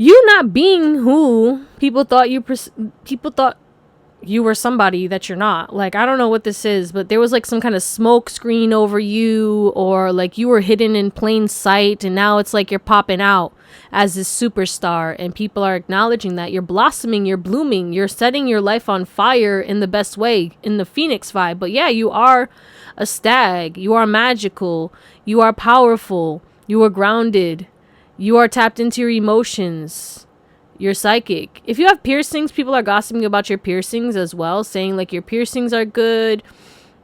you not being who people thought you were, somebody that you're not. Like, I don't know what this is, but there was like some kind of smoke screen over you, or like you were hidden in plain sight, and now it's like you're popping out as this superstar, and people are acknowledging that you're blossoming, you're blooming, you're setting your life on fire in the best way, in the Phoenix vibe. But yeah, you are a stag, you are magical, you are powerful, you are grounded, you are tapped into your emotions, you're psychic. If you have piercings, people are gossiping about your piercings as well, saying like your piercings are good,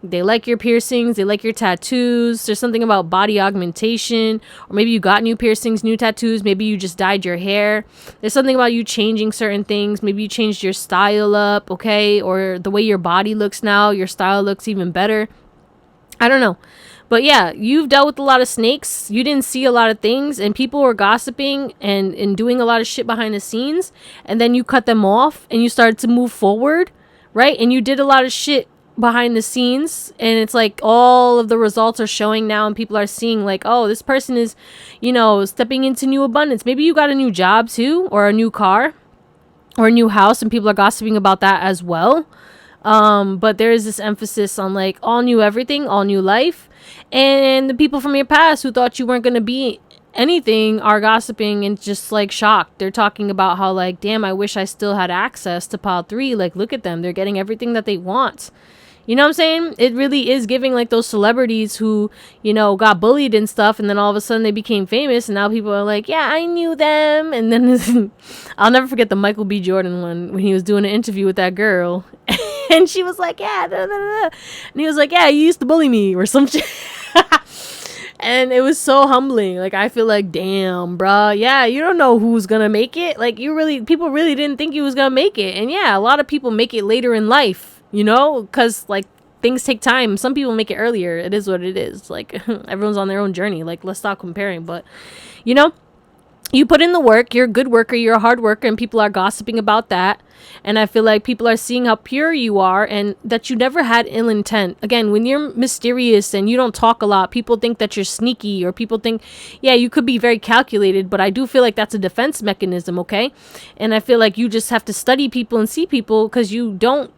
they like your piercings, they like your tattoos. There's something about body augmentation, or maybe you got new piercings, new tattoos, maybe you just dyed your hair. There's something about you changing certain things. Maybe you changed your style up, okay? Or the way your body looks now, your style looks even better. I don't know. But yeah, you've dealt with a lot of snakes. You didn't see a lot of things, and people were gossiping and doing a lot of shit behind the scenes. And then you cut them off and you started to move forward, right? And you did a lot of shit behind the scenes, and it's like all of the results are showing now, and people are seeing like, oh, this person is, you know, stepping into new abundance. Maybe you got a new job too, or a new car, or a new house, and people are gossiping about that as well. But there is this emphasis on like all new everything, all new life. And the people from your past who thought you weren't going to be anything are gossiping and just like shocked. They're talking about how like, damn, I wish I still had access to pile 3. Like, look at them. They're getting everything that they want. You know what I'm saying? It really is giving like those celebrities who, you know, got bullied and stuff, and then all of a sudden they became famous, and now people are like, yeah, I knew them. And then I'll never forget the Michael B. Jordan one when he was doing an interview with that girl. And she was like, yeah, da, da, da, da. And he was like, yeah, you used to bully me or some shit. And it was so humbling. Like, I feel like, damn, bruh. Yeah, you don't know who's gonna make it. Like, people really didn't think you was gonna make it. And yeah, a lot of people make it later in life, you know? Because, like, things take time. Some people make it earlier. It is what it is. Like, everyone's on their own journey. Like, let's stop comparing. But, you know, you put in the work, you're a good worker, you're a hard worker, and people are gossiping about that. And I feel like people are seeing how pure you are and that you never had ill intent. Again, when you're mysterious and you don't talk a lot, people think that you're sneaky, or people think, yeah, you could be very calculated, but I do feel like that's a defense mechanism, okay? And I feel like you just have to study people and see people, because you don't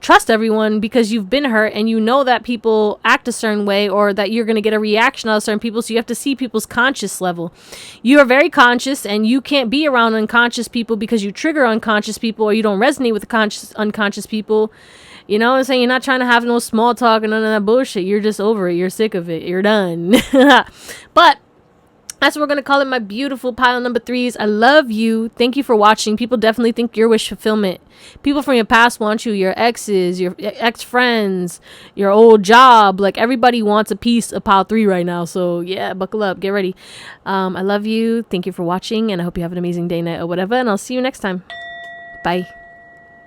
trust everyone because you've been hurt, and you know that people act a certain way, or that you're going to get a reaction out of certain people. So you have to see people's conscious level. You are very conscious, and you can't be around unconscious people because you trigger unconscious people, or you don't resonate with the unconscious people. You know what I'm saying? You're not trying to have no small talk and none of that bullshit. You're just over it. You're sick of it. You're done. But that's what we're going to call it, my beautiful pile number 3s. I love you. Thank you for watching. People definitely think your wish fulfillment. People from your past want you. Your exes, your ex-friends, your old job. Like, everybody wants a piece of pile 3 right now. So, yeah, buckle up. Get ready. I love you. Thank you for watching. And I hope you have an amazing day, night, or whatever. And I'll see you next time. Bye.